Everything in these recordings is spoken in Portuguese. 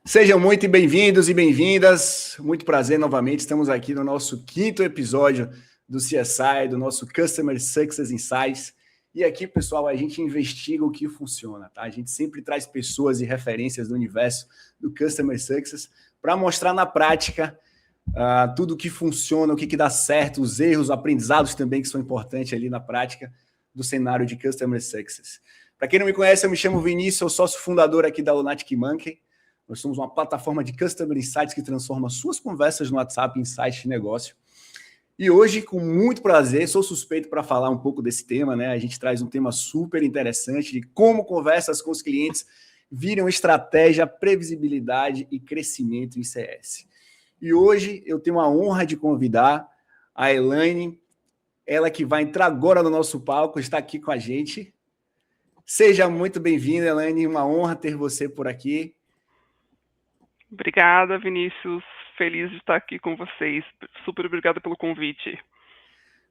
Sejam muito bem-vindos e bem-vindas. Muito prazer novamente. Estamos aqui no nosso quinto episódio do CSI, do nosso Customer Success Insights. E aqui, pessoal, a gente investiga o que funciona, tá? A gente sempre traz pessoas e referências do universo do Customer Success para mostrar na prática tudo o que funciona, o que dá certo, os erros, os aprendizados também que são importantes ali na prática do cenário de Customer Success. Para quem não me conhece, eu me chamo Vinícius, sou sócio fundador aqui da Lunatic Monkey. Nós somos uma plataforma de Customer Insights que transforma suas conversas no WhatsApp em insights de negócio. E hoje, com muito prazer, sou suspeito para falar um pouco desse tema, né? A gente traz um tema super interessante de como conversas com os clientes viram estratégia, previsibilidade e crescimento em CS. E hoje eu tenho a honra de convidar a Elaine, ela que vai entrar agora no nosso palco, está aqui com a gente. Seja muito bem-vinda, Elaine, uma honra ter você por aqui. Obrigada, Vinícius. Feliz de estar aqui com vocês. Super obrigada pelo convite.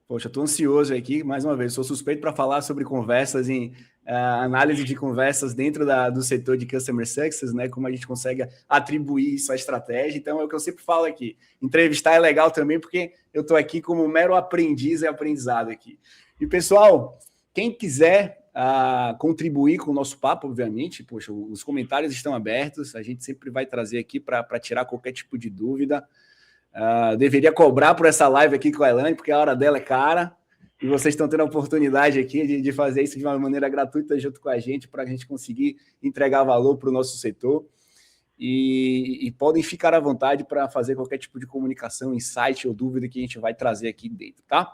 Poxa, estou ansioso aqui, mais uma vez, sou suspeito para falar sobre conversas em análise de conversas dentro do setor de Customer Success, né? Como a gente consegue atribuir isso à estratégia. Então, é o que eu sempre falo aqui. Entrevistar é legal também, porque eu estou aqui como mero aprendiz e aprendizado aqui. E, pessoal, quem quiser contribuir com o nosso papo, obviamente, poxa, os comentários estão abertos, a gente sempre vai trazer aqui para tirar qualquer tipo de dúvida. Deveria cobrar por essa live aqui com a Elaine, porque a hora dela é cara, e vocês estão tendo a oportunidade aqui de fazer isso de uma maneira gratuita junto com a gente, para a gente conseguir entregar valor para o nosso setor. E podem ficar à vontade para fazer qualquer tipo de comunicação, insight ou dúvida que a gente vai trazer aqui dentro, tá?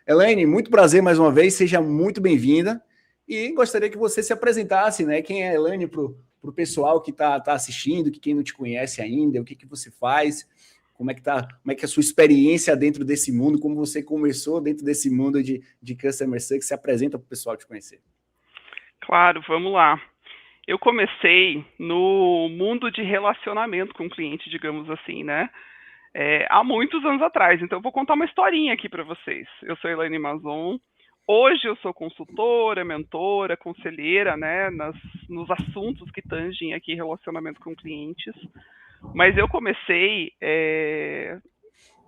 Elaine, muito prazer mais uma vez, seja muito bem-vinda. E gostaria que você se apresentasse, né? Quem é a Elaine para o pessoal que está assistindo, que quem não te conhece ainda, o que você faz, como é que é a sua experiência dentro desse mundo, como você começou dentro desse mundo de Customer Success, se apresenta para o pessoal te conhecer. Claro, vamos lá. Eu comecei no mundo de relacionamento com o cliente, digamos assim, né? Há muitos anos atrás. Então, eu vou contar uma historinha aqui para vocês. Eu sou Elaine Mazon. Hoje eu sou consultora, mentora, conselheira, né, nos assuntos que tangem aqui relacionamento com clientes. Mas eu comecei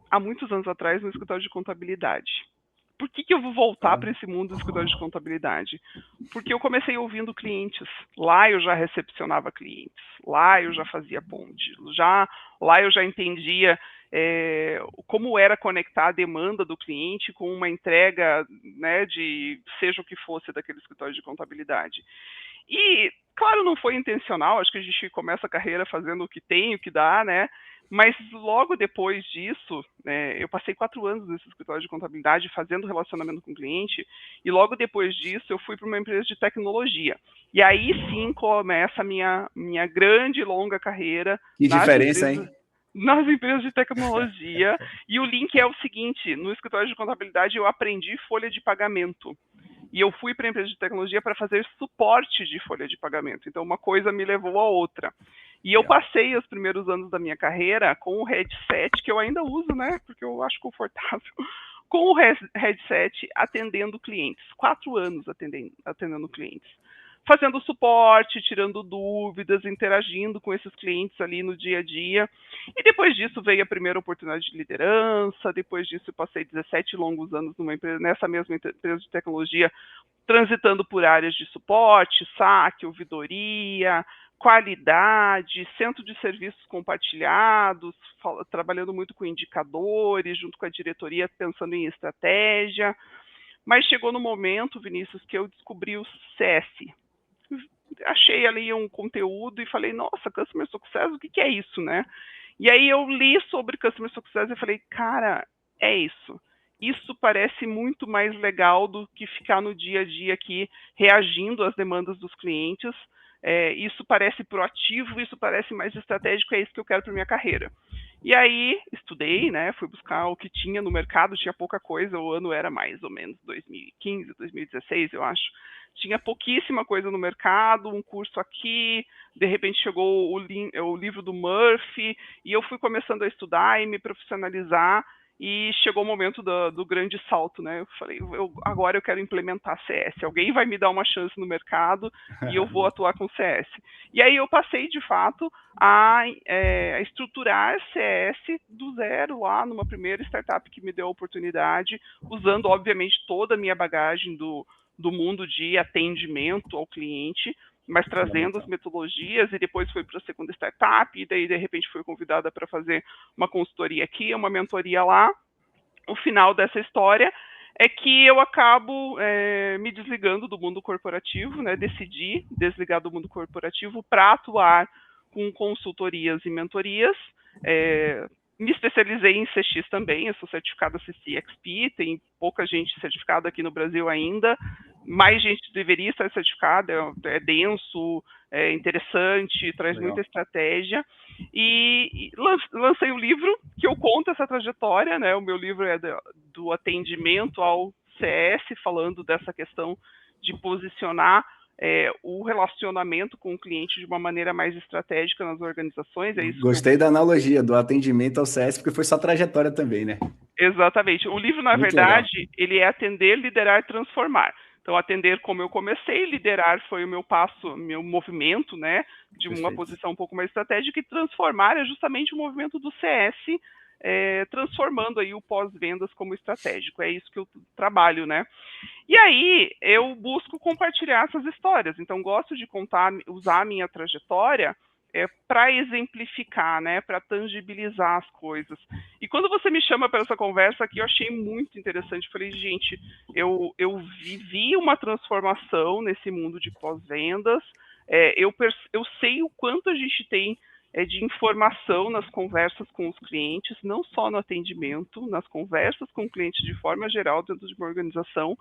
há muitos anos atrás no escritório de contabilidade. Por que eu vou voltar para esse mundo do escritório de contabilidade? Porque eu comecei ouvindo clientes. Lá eu já recepcionava clientes. Lá eu já fazia ponte. Lá eu já entendia como era conectar a demanda do cliente com uma entrega, né, de seja o que fosse daquele escritório de contabilidade. E, claro, não foi intencional, acho que a gente começa a carreira fazendo o que tem, o que dá, né? Mas logo depois disso, eu passei 4 anos nesse escritório de contabilidade fazendo relacionamento com o cliente, e logo depois disso eu fui para uma empresa de tecnologia. E aí sim começa a minha grande e longa carreira nas empresas de tecnologia. E o link é o seguinte: no escritório de contabilidade eu aprendi folha de pagamento. E eu fui para a empresa de tecnologia para fazer suporte de folha de pagamento. Então, uma coisa me levou a outra. E eu passei os primeiros anos da minha carreira com o headset, que eu ainda uso, né? Porque eu acho confortável. Com o headset, atendendo clientes. 4 anos atendendo clientes. Fazendo suporte, tirando dúvidas, interagindo com esses clientes ali no dia a dia. E depois disso veio a primeira oportunidade de liderança. Depois disso eu passei 17 longos anos nessa mesma empresa de tecnologia, transitando por áreas de suporte, saque, ouvidoria, qualidade, centro de serviços compartilhados, trabalhando muito com indicadores, junto com a diretoria, pensando em estratégia. Mas chegou no momento, Vinícius, que eu descobri o CS. Achei ali um conteúdo e falei, nossa, Customer Success, o que é isso, né? E aí eu li sobre Customer Success e falei, cara, é isso. Isso parece muito mais legal do que ficar no dia a dia aqui reagindo às demandas dos clientes. Isso parece proativo, isso parece mais estratégico, é isso que eu quero para minha carreira. E aí estudei, né? Fui buscar o que tinha no mercado, tinha pouca coisa, o ano era mais ou menos 2015, 2016, eu acho. Tinha pouquíssima coisa no mercado, um curso aqui, de repente chegou o livro do Murphy, e eu fui começando a estudar e me profissionalizar, e chegou o momento do grande salto, né? Eu falei, agora eu quero implementar CS. Alguém vai me dar uma chance no mercado e eu vou atuar com CS. E aí eu passei, de fato, a estruturar CS do zero lá numa primeira startup que me deu a oportunidade, usando, obviamente, toda a minha bagagem do mundo de atendimento ao cliente, mas trazendo as metodologias, e depois foi para a segunda startup, e daí, de repente, fui convidada para fazer uma consultoria aqui, uma mentoria lá. O final dessa história é que eu acabo me desligando do mundo corporativo, né? Decidi desligar do mundo corporativo para atuar com consultorias e mentorias. Me especializei em CX também, eu sou certificada CCXP, tem pouca gente certificada aqui no Brasil ainda, mais gente deveria estar certificada, é denso, é interessante, traz muita estratégia, e lancei um livro que eu conto essa trajetória, né? O meu livro é do atendimento ao CS, falando dessa questão de posicionar o relacionamento com o cliente de uma maneira mais estratégica nas organizações. É isso. Gostei da analogia do atendimento ao CS, porque foi sua trajetória também, né? Exatamente. O livro, na Muito verdade, legal. ele é atender, liderar, transformar. Então, atender como eu comecei, liderar foi o meu passo, meu movimento, né, de uma posição um pouco mais estratégica, e transformar é justamente o movimento do CS, transformando aí o pós-vendas como estratégico. É isso que eu trabalho, né? E aí eu busco compartilhar essas histórias. Então, gosto de contar, usar a minha trajetória para exemplificar, né, para tangibilizar as coisas. E quando você me chama para essa conversa aqui, eu achei muito interessante. Falei, gente, eu vivi uma transformação nesse mundo de pós-vendas. Eu sei o quanto a gente tem de informação nas conversas com os clientes, não só no atendimento, nas conversas com o cliente de forma geral dentro de uma organização.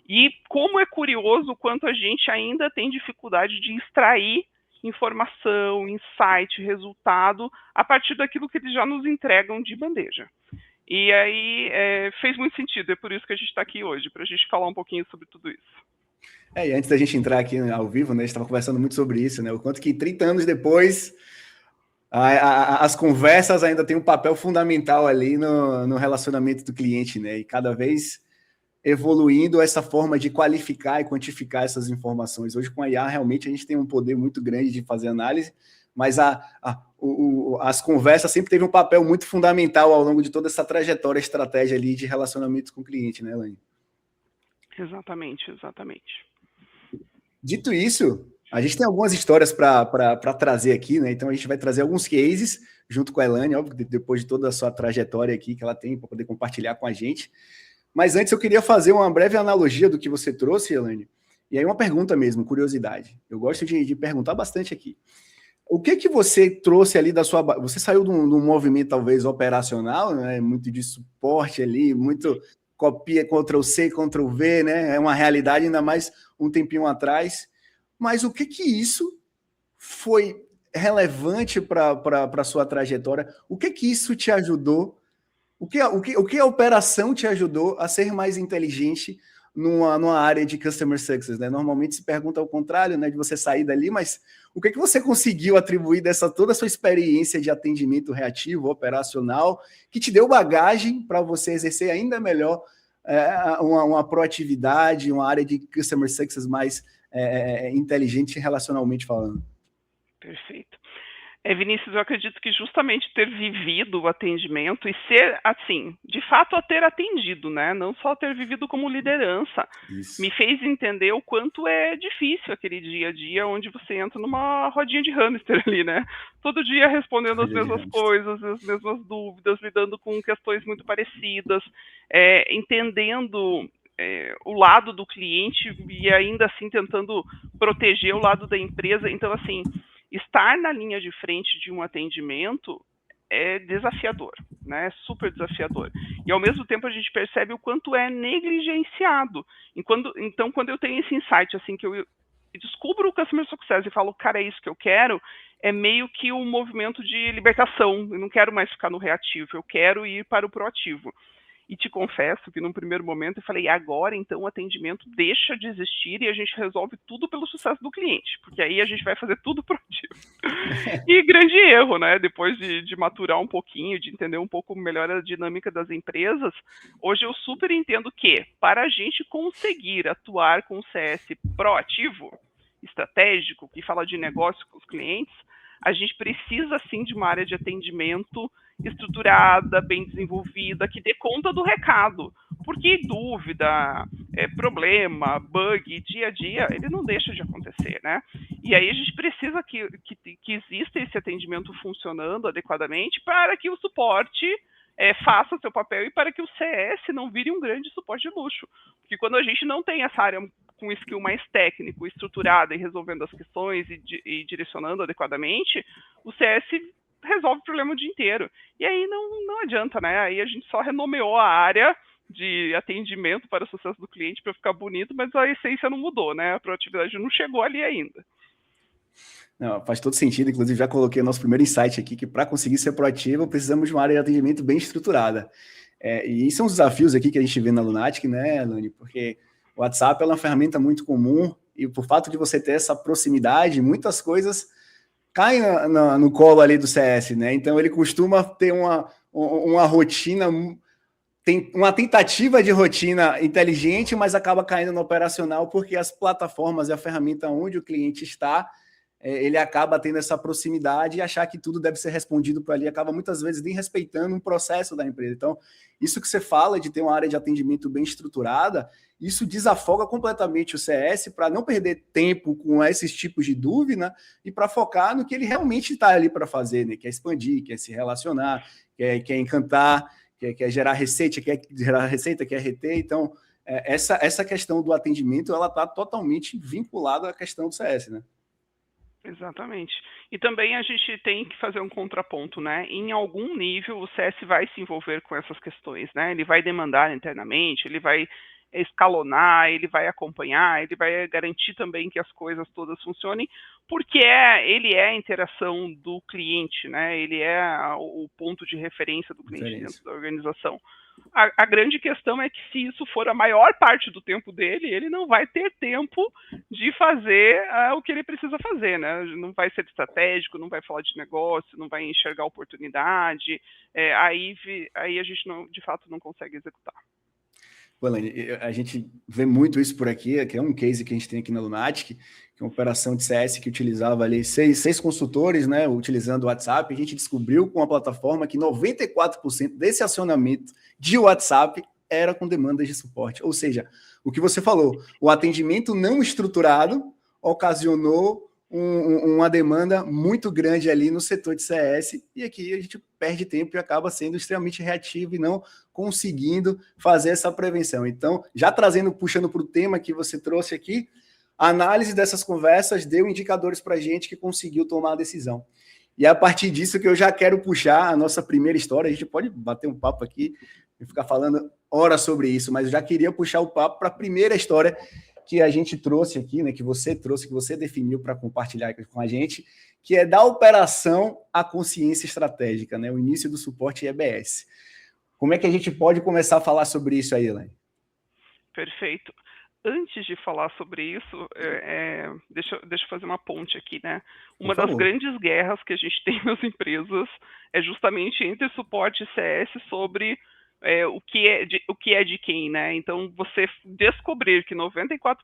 E como é curioso o quanto a gente ainda tem dificuldade de extrair informação, insight, resultado, a partir daquilo que eles já nos entregam de bandeja. E aí fez muito sentido, é por isso que a gente está aqui hoje, para a gente falar um pouquinho sobre tudo isso. E antes da gente entrar aqui ao vivo, né, a gente estava conversando muito sobre isso, né, o quanto que 30 anos depois as conversas ainda têm um papel fundamental ali no relacionamento do cliente, né, e cada vez evoluindo essa forma de qualificar e quantificar essas informações. Hoje, com a IA, realmente a gente tem um poder muito grande de fazer análise, mas as conversas sempre teve um papel muito fundamental ao longo de toda essa trajetória, estratégia ali de relacionamento com o cliente, né, Elaine? Exatamente, exatamente. Dito isso, a gente tem algumas histórias para trazer aqui, né? Então a gente vai trazer alguns cases junto com a Elaine, óbvio, depois de toda a sua trajetória aqui que ela tem para poder compartilhar com a gente. Mas antes eu queria fazer uma breve analogia do que você trouxe, Elaine. E aí uma pergunta mesmo, curiosidade. Eu gosto de perguntar bastante aqui. O que você trouxe ali da sua... Você saiu de um movimento talvez operacional, né? Muito de suporte ali, muito copia, Ctrl+C, Ctrl+V, né? É uma realidade, ainda mais um tempinho atrás. Mas o que isso foi relevante para a sua trajetória? O que isso te ajudou? O que a operação te ajudou a ser mais inteligente numa área de Customer Success, né? Normalmente se pergunta ao contrário, né? De você sair dali, mas o que você conseguiu atribuir toda a sua experiência de atendimento reativo, operacional, que te deu bagagem para você exercer ainda melhor uma proatividade, uma área de Customer Success mais inteligente relacionalmente falando? Perfeito. Vinícius, eu acredito que justamente ter vivido o atendimento e ser, assim, de fato a ter atendido, né? Não só ter vivido como liderança, me fez entender o quanto é difícil aquele dia a dia onde você entra numa rodinha de hamster ali, né? Todo dia respondendo as mesmas coisas, as mesmas dúvidas, lidando com questões muito parecidas, entendendo o lado do cliente e ainda assim tentando proteger o lado da empresa. Então, assim, estar na linha de frente de um atendimento é desafiador, né? É super desafiador. E ao mesmo tempo a gente percebe o quanto é negligenciado. Então, quando eu tenho esse insight, assim, que eu descubro o Customer Success e falo, cara, é isso que eu quero, é meio que um movimento de libertação. Eu não quero mais ficar no reativo, eu quero ir para o proativo. E te confesso que num primeiro momento eu falei, agora então o atendimento deixa de existir e a gente resolve tudo pelo sucesso do cliente, porque aí a gente vai fazer tudo proativo. E grande erro, né? Depois de maturar um pouquinho, de entender um pouco melhor a dinâmica das empresas, hoje eu super entendo que para a gente conseguir atuar com o CS proativo, estratégico, que fala de negócio com os clientes, a gente precisa sim de uma área de atendimento estruturada, bem desenvolvida, que dê conta do recado. Porque dúvida, problema, bug, dia a dia, ele não deixa de acontecer, né? E aí a gente precisa que exista esse atendimento funcionando adequadamente para que o suporte faça seu papel e para que o CS não vire um grande suporte de luxo. Porque quando a gente não tem essa área com skill mais técnico, estruturada e resolvendo as questões e direcionando adequadamente, o CS resolve o problema o dia inteiro. E aí não adianta, né? Aí a gente só renomeou a área de atendimento para o sucesso do cliente para ficar bonito, mas a essência não mudou, né? A proatividade não chegou ali ainda. Não, faz todo sentido, inclusive já coloquei o nosso primeiro insight aqui, que para conseguir ser proativo, precisamos de uma área de atendimento bem estruturada. E são os desafios aqui que a gente vê na Lunatic, né, Lani? Porque o WhatsApp é uma ferramenta muito comum e por fato de você ter essa proximidade, muitas coisas caem no colo ali do CS, né? Então ele costuma ter uma rotina, tem uma tentativa de rotina inteligente, mas acaba caindo no operacional porque as plataformas e a ferramenta onde o cliente está, ele acaba tendo essa proximidade e achar que tudo deve ser respondido por ali, acaba muitas vezes nem respeitando um processo da empresa. Então, isso que você fala de ter uma área de atendimento bem estruturada, isso desafoga completamente o CS para não perder tempo com esses tipos de dúvida e para focar no que ele realmente está ali para fazer, né? Quer expandir, quer se relacionar, quer encantar, quer gerar receita, quer reter. Então, essa questão do atendimento, ela está totalmente vinculada à questão do CS, né? Exatamente. E também a gente tem que fazer um contraponto, né? Em algum nível o CS vai se envolver com essas questões, né? Ele vai demandar internamente, ele vai escalonar, ele vai acompanhar, ele vai garantir também que as coisas todas funcionem, porque ele é a interação do cliente, né? Ele é o ponto de referência do cliente dentro da organização. A grande questão é que se isso for a maior parte do tempo dele, ele não vai ter tempo de fazer o que ele precisa fazer, né? Não vai ser estratégico, não vai falar de negócio, não vai enxergar oportunidade, aí a gente de fato não consegue executar. Elaine, a gente vê muito isso por aqui, que é um case que a gente tem aqui na Lunatic, que é uma operação de CS que utilizava ali seis consultores, né, utilizando o WhatsApp. A gente descobriu com a plataforma que 94% desse acionamento de WhatsApp era com demandas de suporte. Ou seja, o que você falou, o atendimento não estruturado ocasionou uma demanda muito grande ali no setor de CS, e aqui a gente perde tempo e acaba sendo extremamente reativo e não conseguindo fazer essa prevenção. Então, já puxando para o tema que você trouxe aqui, a análise dessas conversas deu indicadores para a gente que conseguiu tomar a decisão. E é a partir disso que eu já quero puxar a nossa primeira história. A gente pode bater um papo aqui e ficar falando horas sobre isso, mas eu já queria puxar o papo para a primeira história que a gente trouxe aqui, né, que você trouxe, que você definiu para compartilhar com a gente, que é da operação à consciência estratégica, né, o início do suporte EBS. Como é que a gente pode começar a falar sobre isso aí, Elaine? Perfeito. Antes de falar sobre isso, deixa eu fazer uma ponte aqui, né? Uma das grandes guerras que a gente tem nas empresas é justamente entre suporte e CS sobre o que é de quem, né? Então, você descobrir que 94%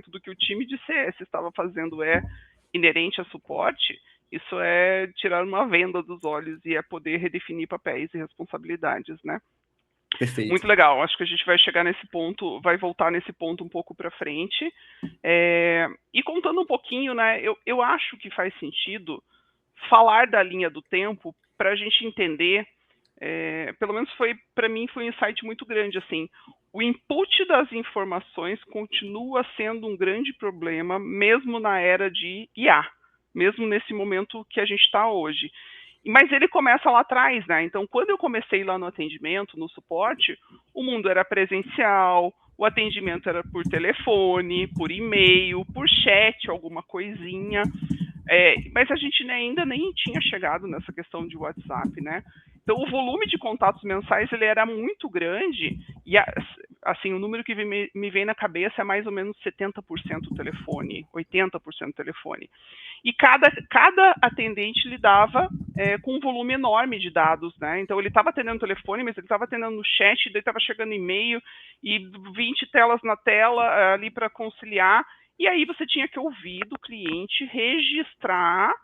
do que o time de CS estava fazendo é inerente a suporte, isso é tirar uma venda dos olhos e é poder redefinir papéis e responsabilidades, né? Perfeito. Muito legal, acho que a gente vai chegar nesse ponto, vai voltar nesse ponto um pouco para frente. E contando um pouquinho, né, eu acho que faz sentido falar da linha do tempo para a gente entender, pelo menos para mim foi um insight muito grande, assim, o input das informações continua sendo um grande problema, mesmo na era de IA, mesmo nesse momento que a gente está hoje. Mas ele começa lá atrás, né? Então, quando eu comecei lá no atendimento, no suporte, o mundo era presencial, o atendimento era por telefone, por e-mail, por chat, alguma coisinha. Mas a gente ainda nem tinha chegado nessa questão de WhatsApp, né? Então, o volume de contatos mensais ele era muito grande e, assim, o número que me vem na cabeça é mais ou menos 70% telefone, 80% telefone. E cada atendente lidava com um volume enorme de dados, né? Então, ele estava atendendo o telefone, mas ele estava atendendo no chat, daí estava chegando e-mail e 20 telas na tela ali para conciliar. E aí você tinha que ouvir do cliente, registrar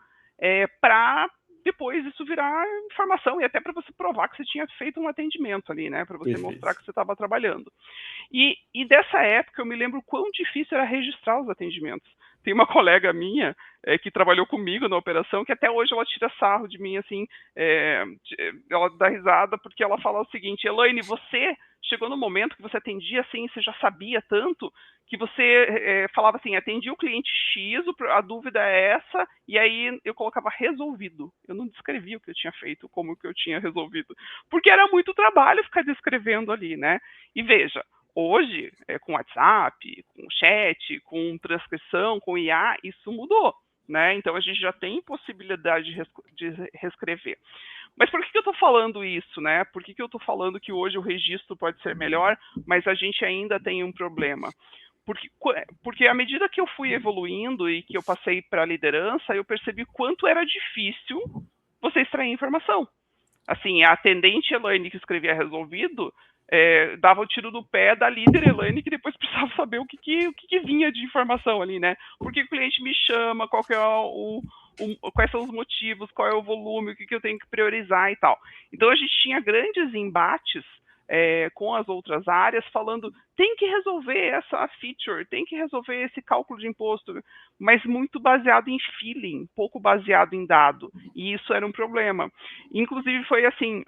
para depois isso virar informação e até para você provar que você tinha feito um atendimento ali, né? Para você Perfeito. mostrar que você estava trabalhando. E dessa época eu me lembro quão difícil era registrar os atendimentos. Tem uma colega minha que trabalhou comigo na operação, que até hoje ela tira sarro de mim, assim, ela dá risada, porque ela fala o seguinte: Elaine, você chegou no momento que você atendia assim, você já sabia tanto, que você falava assim, atendi o cliente X, a dúvida é essa, e aí eu colocava resolvido. Eu não descrevia o que eu tinha feito, como que eu tinha resolvido, porque era muito trabalho ficar descrevendo ali, né? E veja, hoje, com WhatsApp, com chat, com transcrição, com IA, isso mudou, né? Então a gente já tem possibilidade de reescrever. Mas por que eu estou falando isso, né? Por que eu estou falando que hoje o registro pode ser melhor, mas a gente ainda tem um problema? Porque à medida que eu fui evoluindo e que eu passei para a liderança, eu percebi quanto era difícil você extrair informação. Assim, a atendente Elaine que escrevia resolvido dava o tiro no pé da líder Elaine, que depois precisava saber o que vinha de informação ali, né? Por que o cliente me chama, qual que é quais são os motivos, qual é o volume, o que eu tenho que priorizar e tal. Então a gente tinha grandes embates com as outras áreas, falando, tem que resolver essa feature, tem que resolver esse cálculo de imposto, mas muito baseado em feeling, pouco baseado em dado, e isso era um problema. Inclusive foi assim,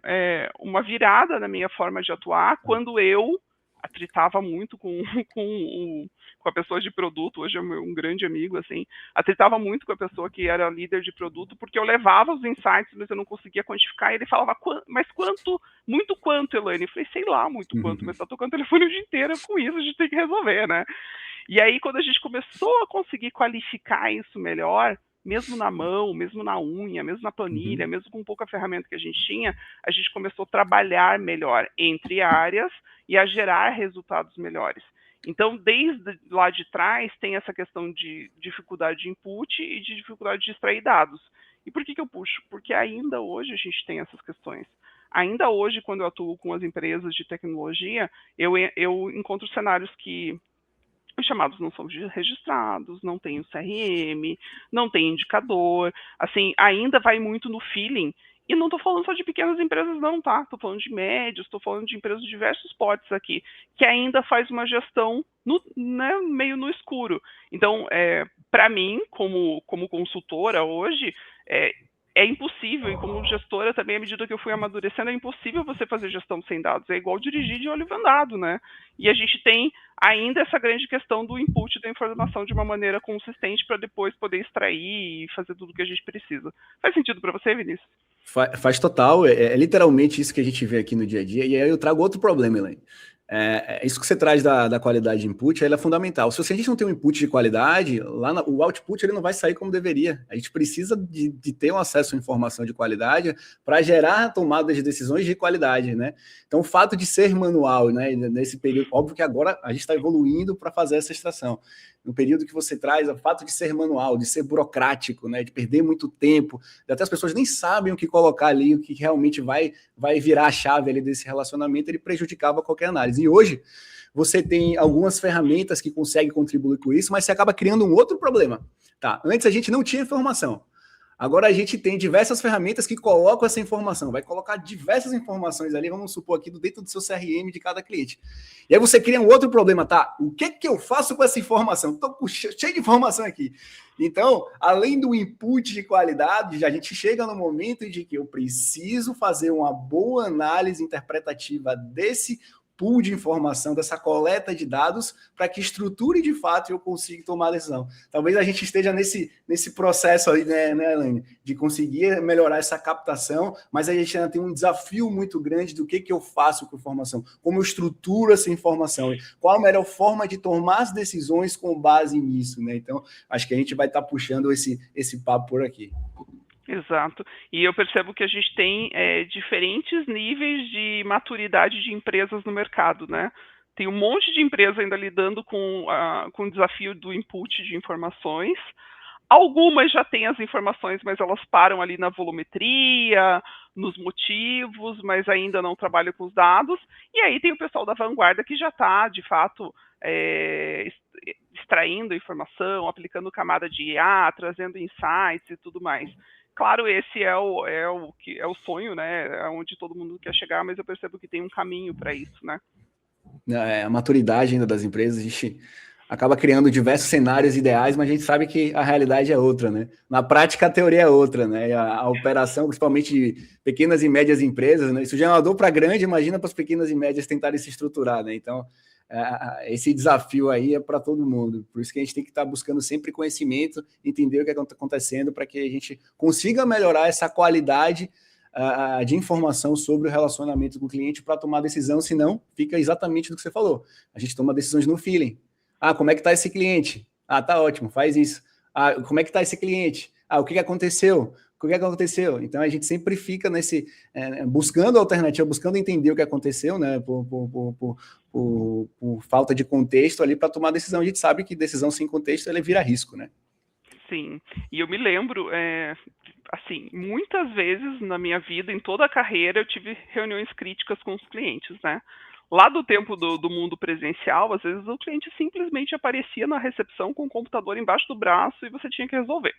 uma virada na minha forma de atuar, quando eu atritava muito com a pessoa de produto, hoje é um grande amigo, assim, atritava muito com a pessoa que era líder de produto, porque eu levava os insights, mas eu não conseguia quantificar, e ele falava, mas quanto, muito quanto, Elaine? Eu falei, sei lá, muito quanto, mas tá tocando telefone o dia inteiro, com isso a gente tem que resolver, né? E aí, quando a gente começou a conseguir qualificar isso melhor, mesmo na mão, mesmo na unha, mesmo na planilha, mesmo com pouca ferramenta que a gente tinha, a gente começou a trabalhar melhor entre áreas e a gerar resultados melhores. Então, desde lá de trás, tem essa questão de dificuldade de input e de dificuldade de extrair dados. E por que eu puxo? Porque ainda hoje a gente tem essas questões. Ainda hoje, quando eu atuo com as empresas de tecnologia, eu encontro cenários que os chamados não são registrados, não tem o CRM, não tem indicador, assim, ainda vai muito no feeling. E não estou falando só de pequenas empresas não, tá? Estou falando de médios, estou falando de empresas de diversos portes aqui, que ainda faz uma gestão meio no escuro. Então, para mim, como consultora hoje, é impossível, e como gestora também, à medida que eu fui amadurecendo, é impossível você fazer gestão sem dados. É igual dirigir de olho vendado, né? E a gente tem ainda essa grande questão do input da informação de uma maneira consistente para depois poder extrair e fazer tudo o que a gente precisa. Faz sentido para você, Vinícius? Faz total, é literalmente isso que a gente vê aqui no dia a dia, e aí eu trago outro problema, Elaine. Isso que você traz da qualidade de input, ela é fundamental. Se a gente não tem um input de qualidade, o output ele não vai sair como deveria. A gente precisa de ter um acesso à informação de qualidade para gerar tomadas de decisões de qualidade, né? Então, o fato de ser manual, né, nesse período, óbvio que agora a gente está evoluindo para fazer essa extração. No período que você traz, o fato de ser manual, de ser burocrático, né, de perder muito tempo, até as pessoas nem sabem o que colocar ali, o que realmente vai virar a chave ali desse relacionamento, ele prejudicava qualquer análise. E hoje, você tem algumas ferramentas que conseguem contribuir com isso, mas você acaba criando um outro problema. Tá? Antes a gente não tinha informação. Agora a gente tem diversas ferramentas que colocam essa informação. Vai colocar diversas informações ali, vamos supor aqui, dentro do seu CRM de cada cliente. E aí você cria um outro problema, tá? O que eu faço com essa informação? Estou cheio de informação aqui. Então, além do input de qualidade, a gente chega no momento de que eu preciso fazer uma boa análise interpretativa desse pool de informação, dessa coleta de dados, para que estruture de fato e eu consiga tomar a decisão. Talvez a gente esteja nesse processo aí, né, Elaine, de conseguir melhorar essa captação, mas a gente ainda tem um desafio muito grande do que eu faço com a informação, como eu estruturo essa informação, qual a melhor forma de tomar as decisões com base nisso, né? Então, acho que a gente vai estar puxando esse papo por aqui. Exato. E eu percebo que a gente tem diferentes níveis de maturidade de empresas no mercado, né? Tem um monte de empresa ainda lidando com o desafio do input de informações. Algumas já têm as informações, mas elas param ali na volumetria, nos motivos, mas ainda não trabalham com os dados. E aí tem o pessoal da vanguarda que já está, de fato, extraindo informação, aplicando camada de IA, trazendo insights e tudo mais. Claro, esse é o sonho, né? É onde todo mundo quer chegar, mas eu percebo que tem um caminho para isso, né? A maturidade ainda das empresas, a gente acaba criando diversos cenários ideais, mas a gente sabe que a realidade é outra, né? Na prática, a teoria é outra, né? A operação, principalmente de pequenas e médias empresas, né? Isso já é uma dor para grande, imagina para as pequenas e médias tentarem se estruturar, né? Então, esse desafio aí é para todo mundo. Por isso que a gente tem que estar buscando sempre conhecimento, entender o que está acontecendo, para que a gente consiga melhorar essa qualidade de informação sobre o relacionamento com o cliente para tomar decisão, senão fica exatamente do que você falou. A gente toma decisões no feeling. Como é que está esse cliente? Tá ótimo, faz isso. Como é que está esse cliente? O que aconteceu? O que aconteceu? Então a gente sempre fica buscando alternativa, buscando entender o que aconteceu, né? Por falta de contexto ali para tomar decisão. A gente sabe que decisão sem contexto ela vira risco, né? Sim, e eu me lembro, assim, muitas vezes na minha vida, em toda a carreira, eu tive reuniões críticas com os clientes, né? Lá do tempo do mundo presencial, às vezes o cliente simplesmente aparecia na recepção com o computador embaixo do braço e você tinha que resolver.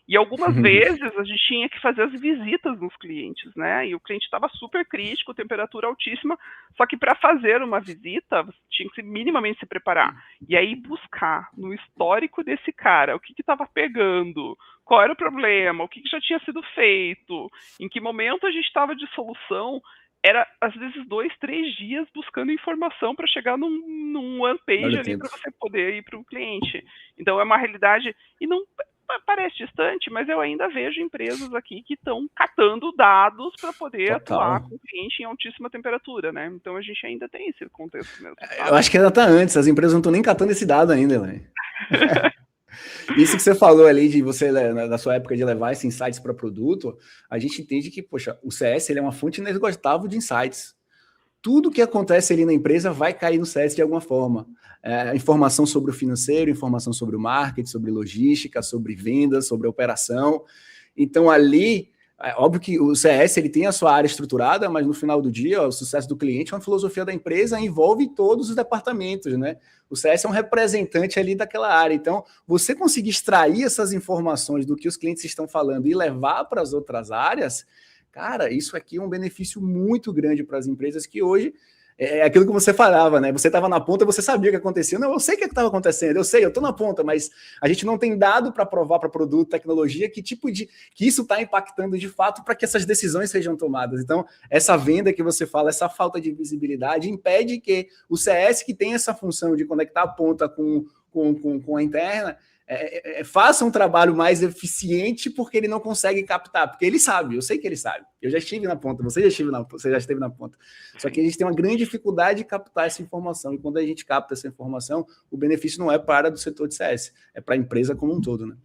E algumas vezes a gente tinha que fazer as visitas nos clientes, né? E o cliente estava super crítico, temperatura altíssima, só que para fazer uma visita, você tinha que minimamente se preparar. E aí buscar no histórico desse cara o que estava pegando, qual era o problema, o que já tinha sido feito, em que momento a gente estava de solução. Era, às vezes, 2, 3 dias buscando informação para chegar num one page ali para você poder ir para o cliente. Então, é uma realidade, e não parece distante, mas eu ainda vejo empresas aqui que estão catando dados para poder atuar com o cliente em altíssima temperatura, né? Então, a gente ainda tem esse contexto mesmo. Sabe? Eu acho que ainda está antes, as empresas não estão nem catando esse dado ainda, né? Isso que você falou ali de você, da sua época de levar esses insights para produto, a gente entende que, poxa, o CS ele é uma fonte inesgotável de insights. Tudo que acontece ali na empresa vai cair no CS de alguma forma. Informação sobre o financeiro, informação sobre o marketing, sobre logística, sobre vendas, sobre operação. Então, ali, óbvio que o CS ele tem a sua área estruturada, mas no final do dia, o sucesso do cliente é uma filosofia da empresa, envolve todos os departamentos, né? O CS é um representante ali daquela área. Então, você conseguir extrair essas informações do que os clientes estão falando e levar para as outras áreas, cara, isso aqui é um benefício muito grande para as empresas que hoje é aquilo que você falava, né? Você estava na ponta, você sabia o que acontecia. Não, eu sei o que estava acontecendo, eu sei, eu estou na ponta, mas a gente não tem dado para provar para produto, tecnologia, que isso está impactando de fato para que essas decisões sejam tomadas. Então, essa venda que você fala, essa falta de visibilidade, impede que o CS, que tem essa função de conectar a ponta com a interna, faça um trabalho mais eficiente porque ele não consegue captar, porque ele sabe, eu sei que ele sabe. Eu já estive na ponta, você já esteve na ponta. Só que a gente tem uma grande dificuldade de captar essa informação, e quando a gente capta essa informação, o benefício não é para a área do setor de CS, é para a empresa como um todo, né?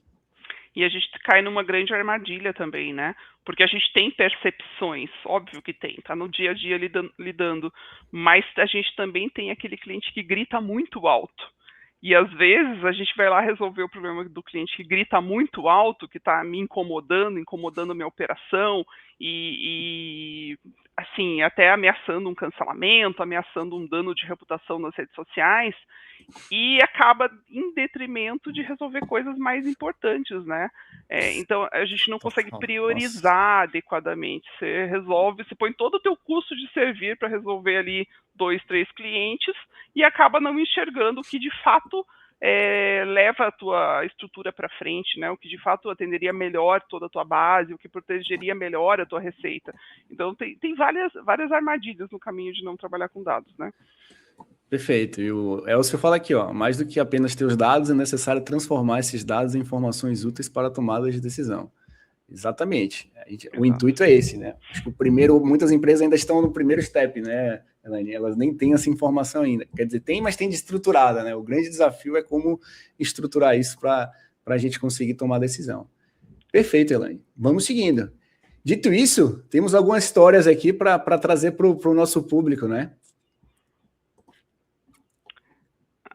E a gente cai numa grande armadilha também, né? Porque a gente tem percepções, óbvio que tem, tá no dia a dia lidando, mas a gente também tem aquele cliente que grita muito alto. E às vezes a gente vai lá resolver o problema do cliente que grita muito alto, que está me incomodando minha operação e assim, até ameaçando um cancelamento, ameaçando um dano de reputação nas redes sociais, e acaba em detrimento de resolver coisas mais importantes, né? Então a gente não consegue priorizar adequadamente. Você põe todo o teu custo de servir para resolver ali 2, 3 clientes e acaba não enxergando o que de fato leva a tua estrutura para frente, né? O que de fato atenderia melhor toda a tua base, o que protegeria melhor a tua receita. Então tem várias armadilhas no caminho de não trabalhar com dados, né? Perfeito. E o Elcio fala aqui, mais do que apenas ter os dados, é necessário transformar esses dados em informações úteis para a tomada de decisão. Exatamente. O intuito é esse, né? Acho que muitas empresas ainda estão no primeiro step, né, Elaine? Elas nem têm essa informação ainda. Quer dizer, tem, mas tem de estruturada, né? O grande desafio é como estruturar isso para a gente conseguir tomar decisão. Perfeito, Elaine. Vamos seguindo. Dito isso, temos algumas histórias aqui para trazer para o nosso público, né?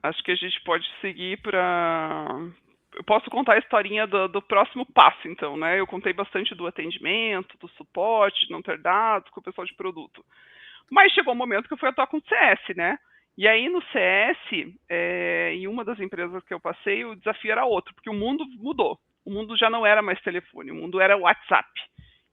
Acho que a gente pode seguir para... Eu posso contar a historinha do próximo passo, então, né? Eu contei bastante do atendimento, do suporte, de não ter dados, com o pessoal de produto. Mas chegou um momento que eu fui atuar com o CS, né? E aí no CS, em uma das empresas que eu passei, o desafio era outro, porque o mundo mudou. O mundo já não era mais telefone, o mundo era WhatsApp.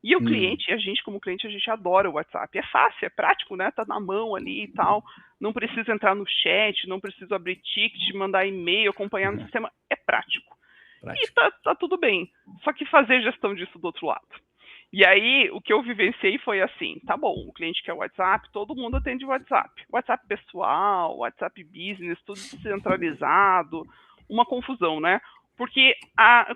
E o cliente, a gente como cliente, a gente adora o WhatsApp. É fácil, é prático, né? Tá na mão ali e tal. Não precisa entrar no chat, não precisa abrir ticket, mandar e-mail, acompanhar no sistema. É prático. E tá tudo bem. Só que fazer gestão disso do outro lado. E aí, o que eu vivenciei foi assim, tá bom, o cliente quer WhatsApp, todo mundo atende WhatsApp. WhatsApp pessoal, WhatsApp business, tudo descentralizado, uma confusão, né? Porque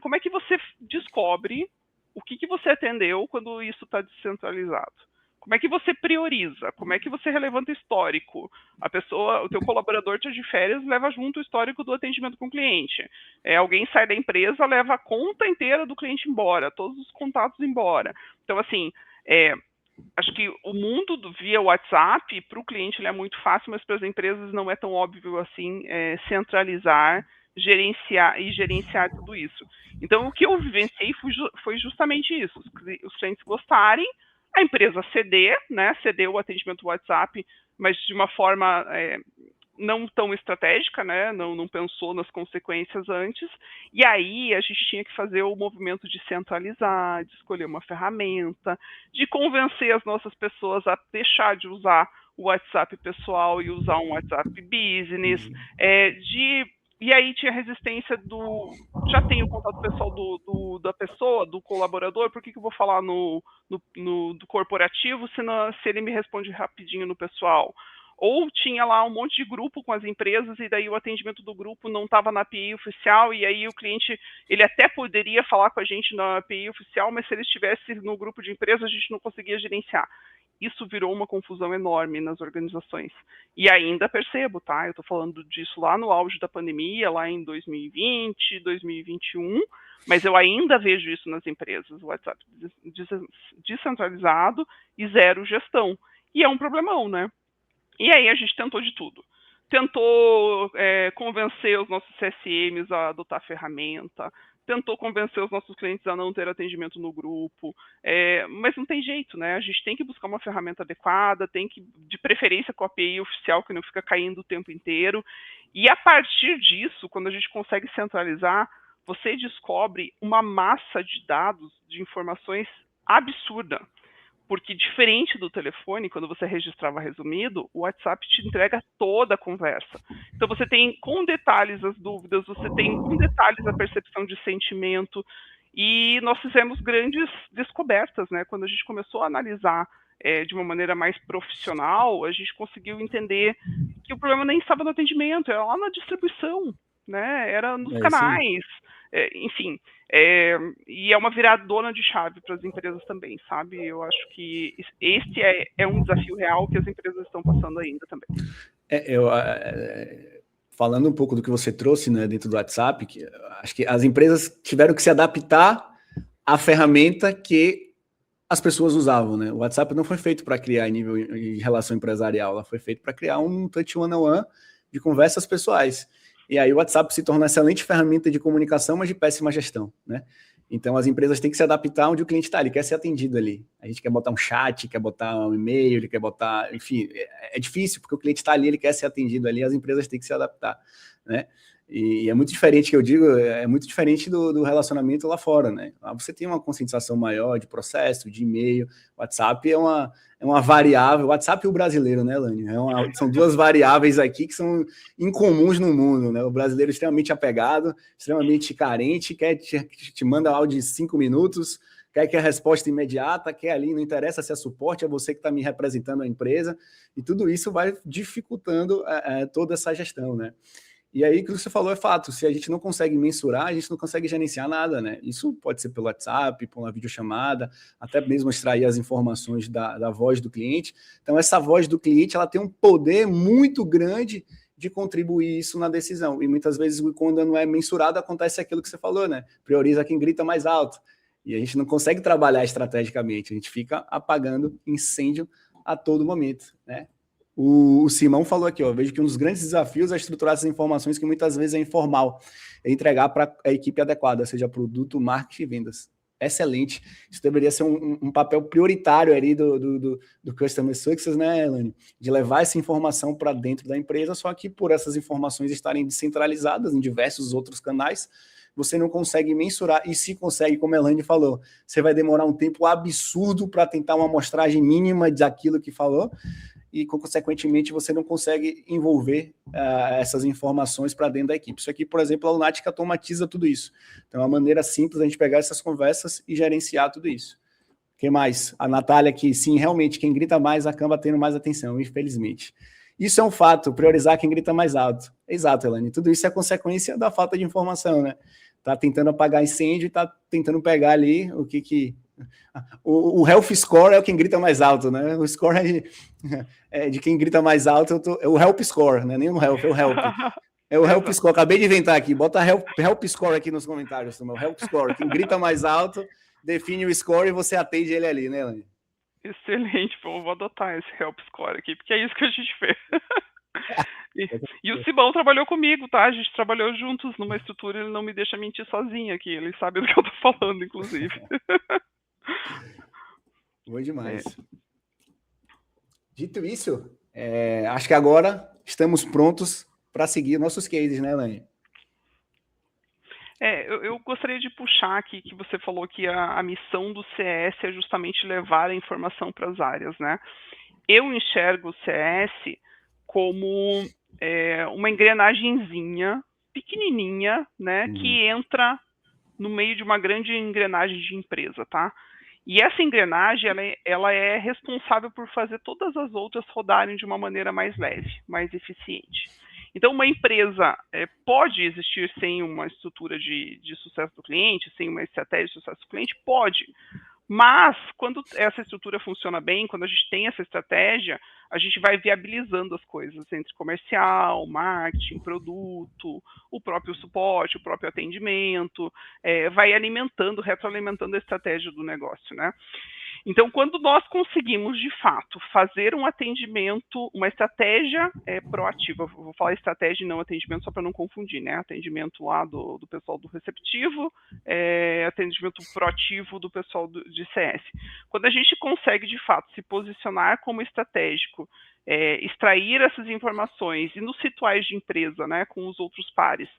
como é que você descobre o que você atendeu quando isso está descentralizado? Como é que você prioriza? Como é que você relevanta histórico? O teu colaborador está de férias, leva junto o histórico do atendimento com o cliente. Alguém sai da empresa, leva a conta inteira do cliente embora, todos os contatos embora. Então, assim, acho que o mundo via WhatsApp, para o cliente ele é muito fácil, mas para as empresas não é tão óbvio assim centralizar, gerenciar tudo isso. Então, o que eu vivenciei foi justamente isso. Os clientes gostarem, a empresa ceder o atendimento WhatsApp, mas de uma forma não tão estratégica, né? Não pensou nas consequências antes, e aí a gente tinha que fazer o movimento de centralizar, de escolher uma ferramenta, de convencer as nossas pessoas a deixar de usar o WhatsApp pessoal e usar um WhatsApp business, e aí tinha resistência já tem o contato pessoal da pessoa, do colaborador, por que eu vou falar do corporativo se ele me responde rapidinho no pessoal? Ou tinha lá um monte de grupo com as empresas e daí o atendimento do grupo não estava na API oficial e aí o cliente, ele até poderia falar com a gente na API oficial, mas se ele estivesse no grupo de empresas, a gente não conseguia gerenciar. Isso virou uma confusão enorme nas organizações. E ainda percebo, tá? Eu estou falando disso lá no auge da pandemia, lá em 2020, 2021, mas eu ainda vejo isso nas empresas, o WhatsApp descentralizado e zero gestão. E é um problemão, né? E aí a gente tentou de tudo. Tentou convencer os nossos CSMs a adotar a ferramenta, tentou convencer os nossos clientes a não ter atendimento no grupo, mas não tem jeito, né? A gente tem que buscar uma ferramenta adequada, tem que, de preferência com a API oficial, que não fica caindo o tempo inteiro. E a partir disso, quando a gente consegue centralizar, você descobre uma massa de dados, de informações absurda. Porque diferente do telefone, quando você registrava resumido, o WhatsApp te entrega toda a conversa. Então você tem com detalhes as dúvidas, você tem com detalhes a percepção de sentimento, e nós fizemos grandes descobertas, né? Quando a gente começou a analisar de uma maneira mais profissional, a gente conseguiu entender que o problema nem estava no atendimento, era lá na distribuição, né? Era nos canais, enfim. E é uma viradona de chave para as empresas também, sabe? Eu acho que este é um desafio real que as empresas estão passando ainda também. Falando um pouco do que você trouxe, né, dentro do WhatsApp, acho que as empresas tiveram que se adaptar à ferramenta que as pessoas usavam, né? O WhatsApp não foi feito para criar em nível de relação empresarial, ela foi feito para criar um touch one-on-one de conversas pessoais. E aí o WhatsApp se torna uma excelente ferramenta de comunicação, mas de péssima gestão, né? Então as empresas têm que se adaptar onde o cliente está, ele quer ser atendido ali. A gente quer botar um chat, quer botar um e-mail, ele quer botar... Enfim, é difícil, porque o cliente está ali, ele quer ser atendido ali, as empresas têm que se adaptar, né? E é muito diferente, que eu digo, é muito diferente do relacionamento lá fora, né? Lá você tem uma conscientização maior de processo, de e-mail. WhatsApp é uma variável. WhatsApp e o brasileiro, né, Elaine? São duas variáveis aqui que são incomuns no mundo, né? O brasileiro é extremamente apegado, extremamente carente, te manda áudio de 5 minutos, quer que a resposta imediata, quer ali, não interessa se é suporte, é você que está me representando a empresa, e tudo isso vai dificultando toda essa gestão, né? E aí, o que você falou é fato, se a gente não consegue mensurar, a gente não consegue gerenciar nada, né? Isso pode ser pelo WhatsApp, por uma videochamada, até mesmo extrair as informações da voz do cliente. Então, essa voz do cliente, ela tem um poder muito grande de contribuir isso na decisão. E muitas vezes, quando não é mensurado, acontece aquilo que você falou, né? Prioriza quem grita mais alto. E a gente não consegue trabalhar estrategicamente, a gente fica apagando incêndio a todo momento, né? O Simão falou aqui, ó, vejo que um dos grandes desafios é estruturar essas informações que muitas vezes é informal, é entregar para a equipe adequada, seja produto, marketing e vendas. Excelente. Isso deveria ser um papel prioritário ali do Customer Success, né, Elaine? De levar essa informação para dentro da empresa, só que por essas informações estarem descentralizadas em diversos outros canais, você não consegue mensurar, e se consegue, como a Elaine falou, você vai demorar um tempo absurdo para tentar uma amostragem mínima daquilo que falou, e, consequentemente, você não consegue envolver essas informações para dentro da equipe. Isso aqui, por exemplo, a Lunatic automatiza tudo isso. Então, é uma maneira simples de a gente pegar essas conversas e gerenciar tudo isso. O que mais? A Natália aqui, sim, realmente, quem grita mais acaba tendo mais atenção, infelizmente. Isso é um fato, priorizar quem grita mais alto. Exato, Elaine. Tudo isso é consequência da falta de informação, né? Tá tentando apagar incêndio e tá tentando pegar ali o que... O health score é quem grita mais alto, né? O score é de quem grita mais alto. É o help score, né? Nem o health, é o help. É o help score. Acabei de inventar aqui. Bota help score aqui nos comentários. O help score. Quem grita mais alto define o score e você atende ele ali, né, Elaine? Excelente. Vou adotar esse help score aqui, porque é isso que a gente fez. E o Simão trabalhou comigo, tá? A gente trabalhou juntos numa estrutura, ele não me deixa mentir sozinho aqui. Ele sabe do que eu tô falando, inclusive. Bom demais. Dito isso, acho que agora estamos prontos para seguir nossos cases, né, Elaine? Eu gostaria de puxar aqui que você falou que a missão do CS é justamente levar a informação para as áreas, né? Eu enxergo o CS como uma engrenagemzinha pequenininha, né, que entra no meio de uma grande engrenagem de empresa, tá? E essa engrenagem, ela é responsável por fazer todas as outras rodarem de uma maneira mais leve, mais eficiente. Então, uma empresa pode existir sem uma estrutura de sucesso do cliente, sem uma estratégia de sucesso do cliente? Pode. Mas, quando essa estrutura funciona bem, quando a gente tem essa estratégia, a gente vai viabilizando as coisas entre comercial, marketing, produto, o próprio suporte, o próprio atendimento, vai alimentando, retroalimentando a estratégia do negócio, né? Então, quando nós conseguimos, de fato, fazer um atendimento, uma estratégia proativa, vou falar estratégia e não atendimento só para não confundir, né? Atendimento lá do pessoal do receptivo, atendimento proativo do pessoal de CS. Quando a gente consegue, de fato, se posicionar como estratégico, extrair essas informações e nos rituais de empresa, né, com os outros pares,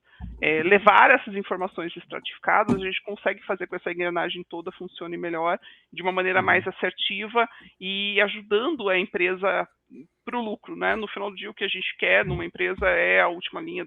levar essas informações estratificadas, a gente consegue fazer com que essa engrenagem toda funcione melhor, de uma maneira mais assertiva e ajudando a empresa para o lucro, né? No final do dia, o que a gente quer numa empresa é a última linha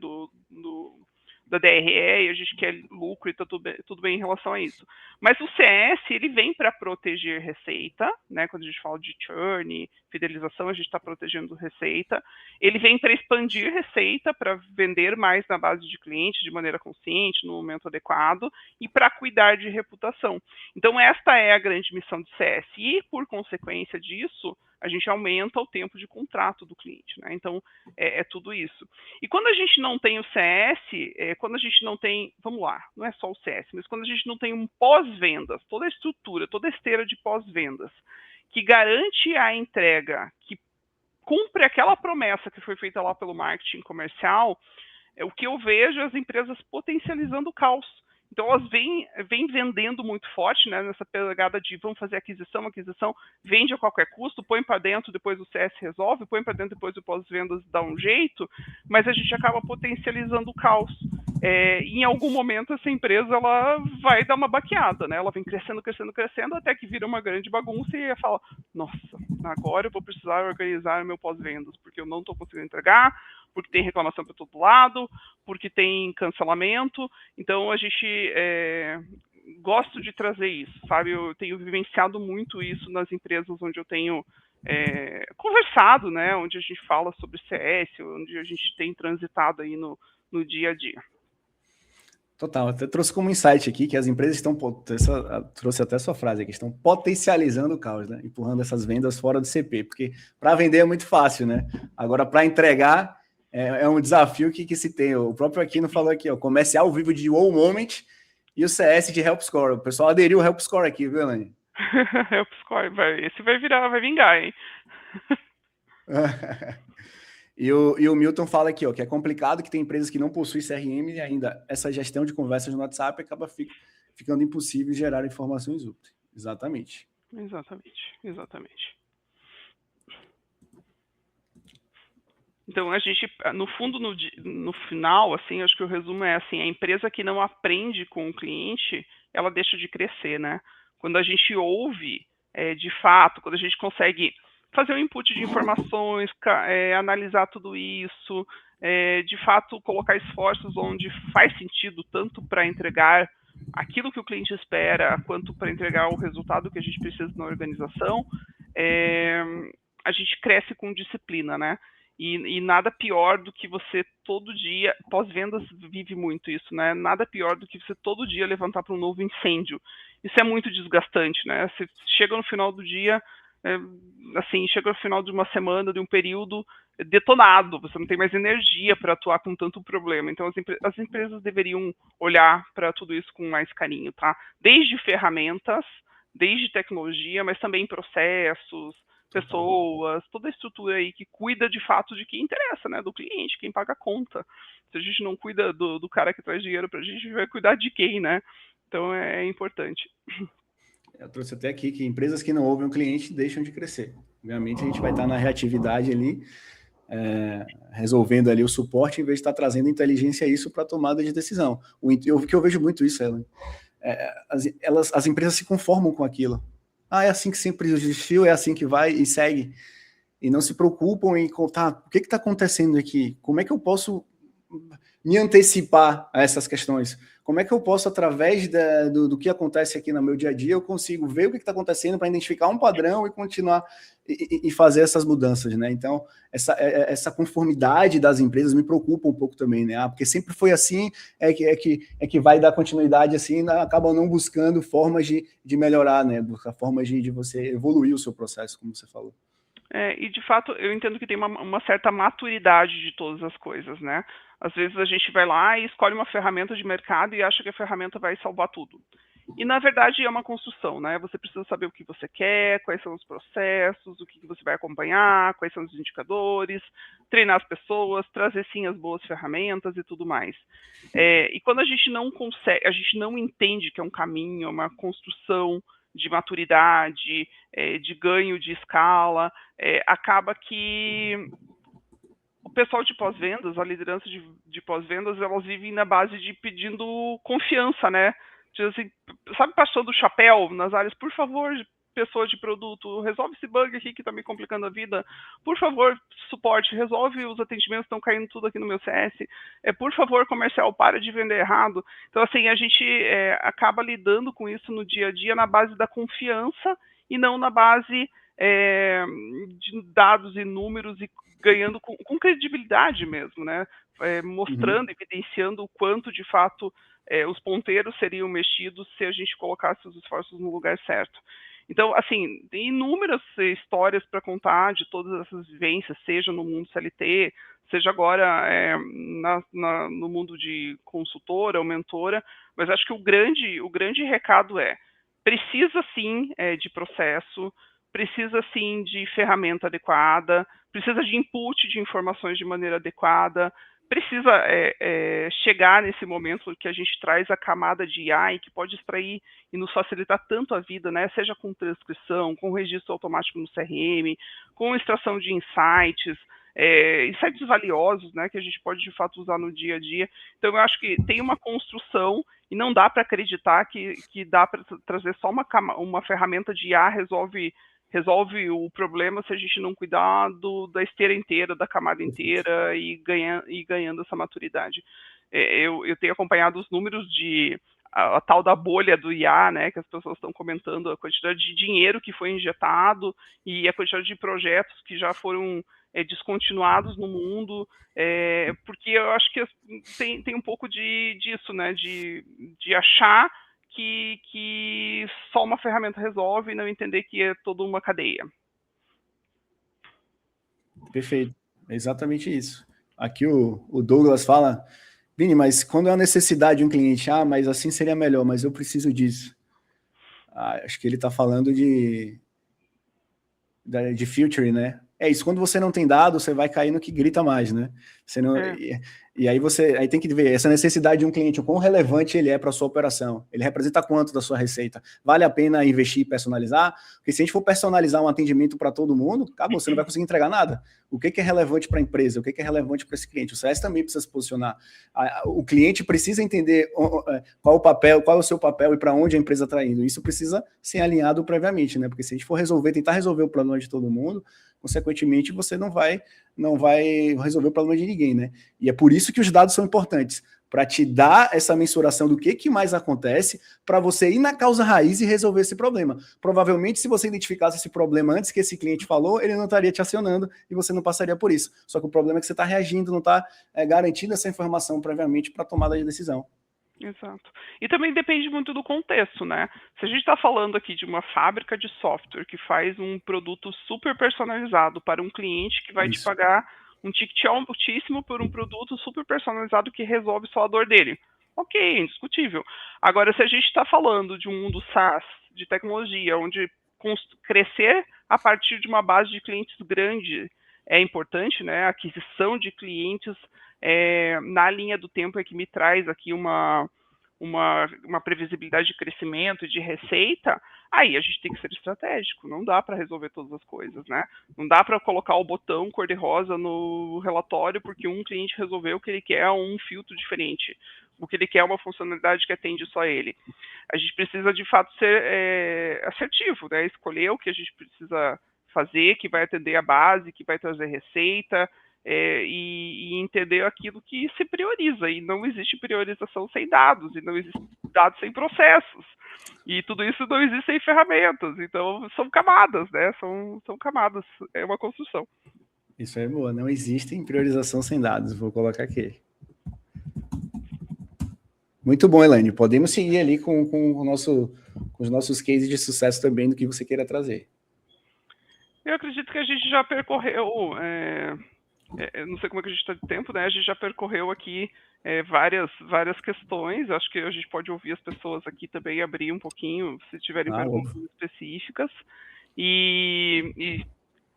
da DRE e a gente quer lucro e tá tudo bem em relação a isso. Mas o CS, ele vem para proteger receita, né? Quando a gente fala de churn, fidelização, a gente está protegendo receita. Ele vem para expandir receita, para vender mais na base de clientes de maneira consciente, no momento adequado, e para cuidar de reputação. Então, esta é a grande missão do CS. E, por consequência disso, a gente aumenta o tempo de contrato do cliente, né? Então, é tudo isso. E quando a gente não tem o CS, quando a gente não tem, vamos lá, não é só o CS, mas quando a gente não tem um pós-vendas, toda a estrutura, toda a esteira de pós-vendas, que garante a entrega, que cumpre aquela promessa que foi feita lá pelo marketing comercial, o que eu vejo é as empresas potencializando o caos. Então, elas vêm vendendo muito forte, né, nessa pegada de vamos fazer aquisição, vende a qualquer custo, põe para dentro, depois o CS resolve, põe para dentro, depois o pós-vendas dá um jeito, mas a gente acaba potencializando o caos. Em algum momento, essa empresa ela vai dar uma baqueada, né? Ela vem crescendo, até que vira uma grande bagunça e fala, nossa, agora eu vou precisar organizar meu pós-vendas, porque eu não estou conseguindo entregar, porque tem reclamação para todo lado, porque tem cancelamento. Então, a gente gosta de trazer isso, sabe? Eu tenho vivenciado muito isso nas empresas onde eu tenho conversado, né? Onde a gente fala sobre CS, onde a gente tem transitado aí no dia a dia. Total, até trouxe como insight aqui que as empresas estão, trouxe até sua frase aqui, estão potencializando o caos, né? Empurrando essas vendas fora do CP, porque para vender é muito fácil, né? Agora, para entregar, é um desafio que se tem. O próprio Aquino falou aqui, ó, comercial vivo de wow moment E o CS de Help Score. O pessoal aderiu ao Help Score aqui, viu, Elaine? Help Score, esse vai vingar, hein? E o Milton fala aqui, ó, que é complicado, que tem empresas que não possuem CRM e ainda essa gestão de conversas no WhatsApp acaba ficando impossível gerar informações úteis. Exatamente. Exatamente. Então, a gente, no fundo, no final, assim, acho que o resumo é assim, a empresa que não aprende com o cliente, ela deixa de crescer, né? Quando a gente ouve, de fato, quando a gente consegue fazer um input de informações, analisar tudo isso, de fato, colocar esforços onde faz sentido, tanto para entregar aquilo que o cliente espera, quanto para entregar o resultado que a gente precisa na organização, a gente cresce com disciplina, né? E nada pior do que você todo dia, pós-vendas vive muito isso, né? Nada pior do que você todo dia levantar para um novo incêndio. Isso é muito desgastante, né? Você chega no final do dia, assim, chega no final de uma semana, de um período detonado, você não tem mais energia para atuar com tanto problema. Então, as empresas deveriam olhar para tudo isso com mais carinho, tá? Desde ferramentas, desde tecnologia, mas também processos, pessoas, toda a estrutura aí que cuida de fato de quem interessa, né? Do cliente, quem paga a conta. Se a gente não cuida do cara que traz dinheiro pra gente vai cuidar de quem, né? Então é importante. Eu trouxe até aqui que empresas que não ouvem o cliente deixam de crescer. Obviamente a gente vai estar na reatividade ali, resolvendo ali o suporte, em vez de estar trazendo inteligência a isso para a tomada de decisão. Que eu vejo muito isso, Ellen. As empresas se conformam com aquilo. É assim que sempre existiu, é assim que vai e segue. E não se preocupam em contar o que está acontecendo aqui, como é que eu posso me antecipar a essas questões, como é que eu posso, através do que acontece aqui no meu dia a dia, eu consigo ver o que está acontecendo para identificar um padrão e continuar e fazer essas mudanças, né? Então, essa conformidade das empresas me preocupa um pouco também, né? Porque sempre foi assim, que vai dar continuidade assim, acabam não buscando formas de melhorar, né? Buscar formas de você evoluir o seu processo, como você falou. E de fato eu entendo que tem uma certa maturidade de todas as coisas, né? Às vezes a gente vai lá e escolhe uma ferramenta de mercado e acha que a ferramenta vai salvar tudo. E na verdade é uma construção, né? Você precisa saber o que você quer, quais são os processos, o que você vai acompanhar, quais são os indicadores, treinar as pessoas, trazer sim as boas ferramentas e tudo mais. E quando a gente não consegue, a gente não entende que é um caminho, uma construção de maturidade, de ganho de escala, acaba que o pessoal de pós-vendas, a liderança de pós-vendas, elas vivem na base de pedindo confiança, né? Assim, sabe, passando o chapéu nas áreas, por favor, pessoa de produto, resolve esse bug aqui que está me complicando a vida. Por favor, suporte, resolve os atendimentos que estão caindo tudo aqui no meu CS. Por favor, comercial, para de vender errado. Então, assim, a gente acaba lidando com isso no dia a dia na base da confiança e não na base de dados e números e ganhando com credibilidade mesmo, né? Mostrando, evidenciando o quanto de fato os ponteiros seriam mexidos se a gente colocasse os esforços no lugar certo. Então, assim, tem inúmeras histórias para contar de todas essas vivências, seja no mundo CLT, seja agora no mundo de consultora ou mentora, mas acho que o grande recado precisa sim de processo, precisa sim de ferramenta adequada, precisa de input de informações de maneira adequada, precisa chegar nesse momento que a gente traz a camada de AI que pode extrair e nos facilitar tanto a vida, né? Seja com transcrição, com registro automático no CRM, com extração de insights, insights valiosos, né? Que a gente pode de fato usar no dia a dia. Então eu acho que tem uma construção e não dá para acreditar que dá para trazer só uma ferramenta de IA resolve o problema se a gente não cuidar da esteira inteira, da camada inteira e ganhando essa maturidade. Eu tenho acompanhado os números de a tal da bolha do IA, né, que as pessoas estão comentando, a quantidade de dinheiro que foi injetado e a quantidade de projetos que já foram descontinuados no mundo, porque eu acho que tem um pouco disso, né, de achar que só uma ferramenta resolve e não entender que é toda uma cadeia. Perfeito, é exatamente isso. Aqui o Douglas fala Vini, mas quando é a necessidade de um cliente, mas assim seria melhor, mas eu preciso disso. Acho que ele está falando de future, né? É isso, quando você não tem dado, você vai cair no que grita mais, né? Você não, e aí tem que ver essa necessidade de um cliente, o quão relevante ele é para a sua operação. Ele representa quanto da sua receita? Vale a pena investir e personalizar? Porque se a gente for personalizar um atendimento para todo mundo, acabou, você não vai conseguir entregar nada. O que é relevante para a empresa? O que é relevante para esse cliente? O CS também precisa se posicionar. O cliente precisa entender qual o papel, qual é o seu papel e para onde a empresa está indo. Isso precisa ser alinhado previamente, né? Porque se a gente for tentar resolver o problema de todo mundo, consequentemente você não vai resolver o problema de ninguém, né? E é por isso que os dados são importantes, para te dar essa mensuração do que mais acontece, para você ir na causa raiz e resolver esse problema. Provavelmente, se você identificasse esse problema antes que esse cliente falou, ele não estaria te acionando e você não passaria por isso. Só que o problema é que você está reagindo, não está garantindo essa informação previamente para tomada de decisão. Exato. E também depende muito do contexto, né? Se a gente está falando aqui de uma fábrica de software que faz um produto super personalizado para um cliente que vai te pagar um ticket altíssimo por um produto super personalizado que resolve só a dor dele. Ok, indiscutível. Agora, se a gente está falando de um mundo SaaS, de tecnologia, onde crescer a partir de uma base de clientes grande é importante, né? A aquisição de clientes na linha do tempo é que me traz aqui uma previsibilidade de crescimento e de receita, aí a gente tem que ser estratégico, não dá para resolver todas as coisas, né? Não dá para colocar o botão cor-de-rosa no relatório porque um cliente resolveu que ele quer um filtro diferente, o que ele quer é uma funcionalidade que atende só ele. A gente precisa, de fato, ser assertivo, né? Escolher o que a gente precisa fazer, que vai atender a base, que vai trazer receita, e entender aquilo que se prioriza. E não existe priorização sem dados, e não existe dados sem processos. E tudo isso não existe sem ferramentas. Então, são camadas, né? São camadas. É uma construção. Isso é boa. Não existe priorização sem dados. Vou colocar aqui. Muito bom, Elaine. Podemos seguir ali com os nossos cases de sucesso também do que você queira trazer. Eu acredito que a gente já percorreu... não sei como é que a gente está de tempo, né? A gente já percorreu aqui várias questões. Acho que a gente pode ouvir as pessoas aqui também, abrir um pouquinho, se tiverem perguntas específicas. E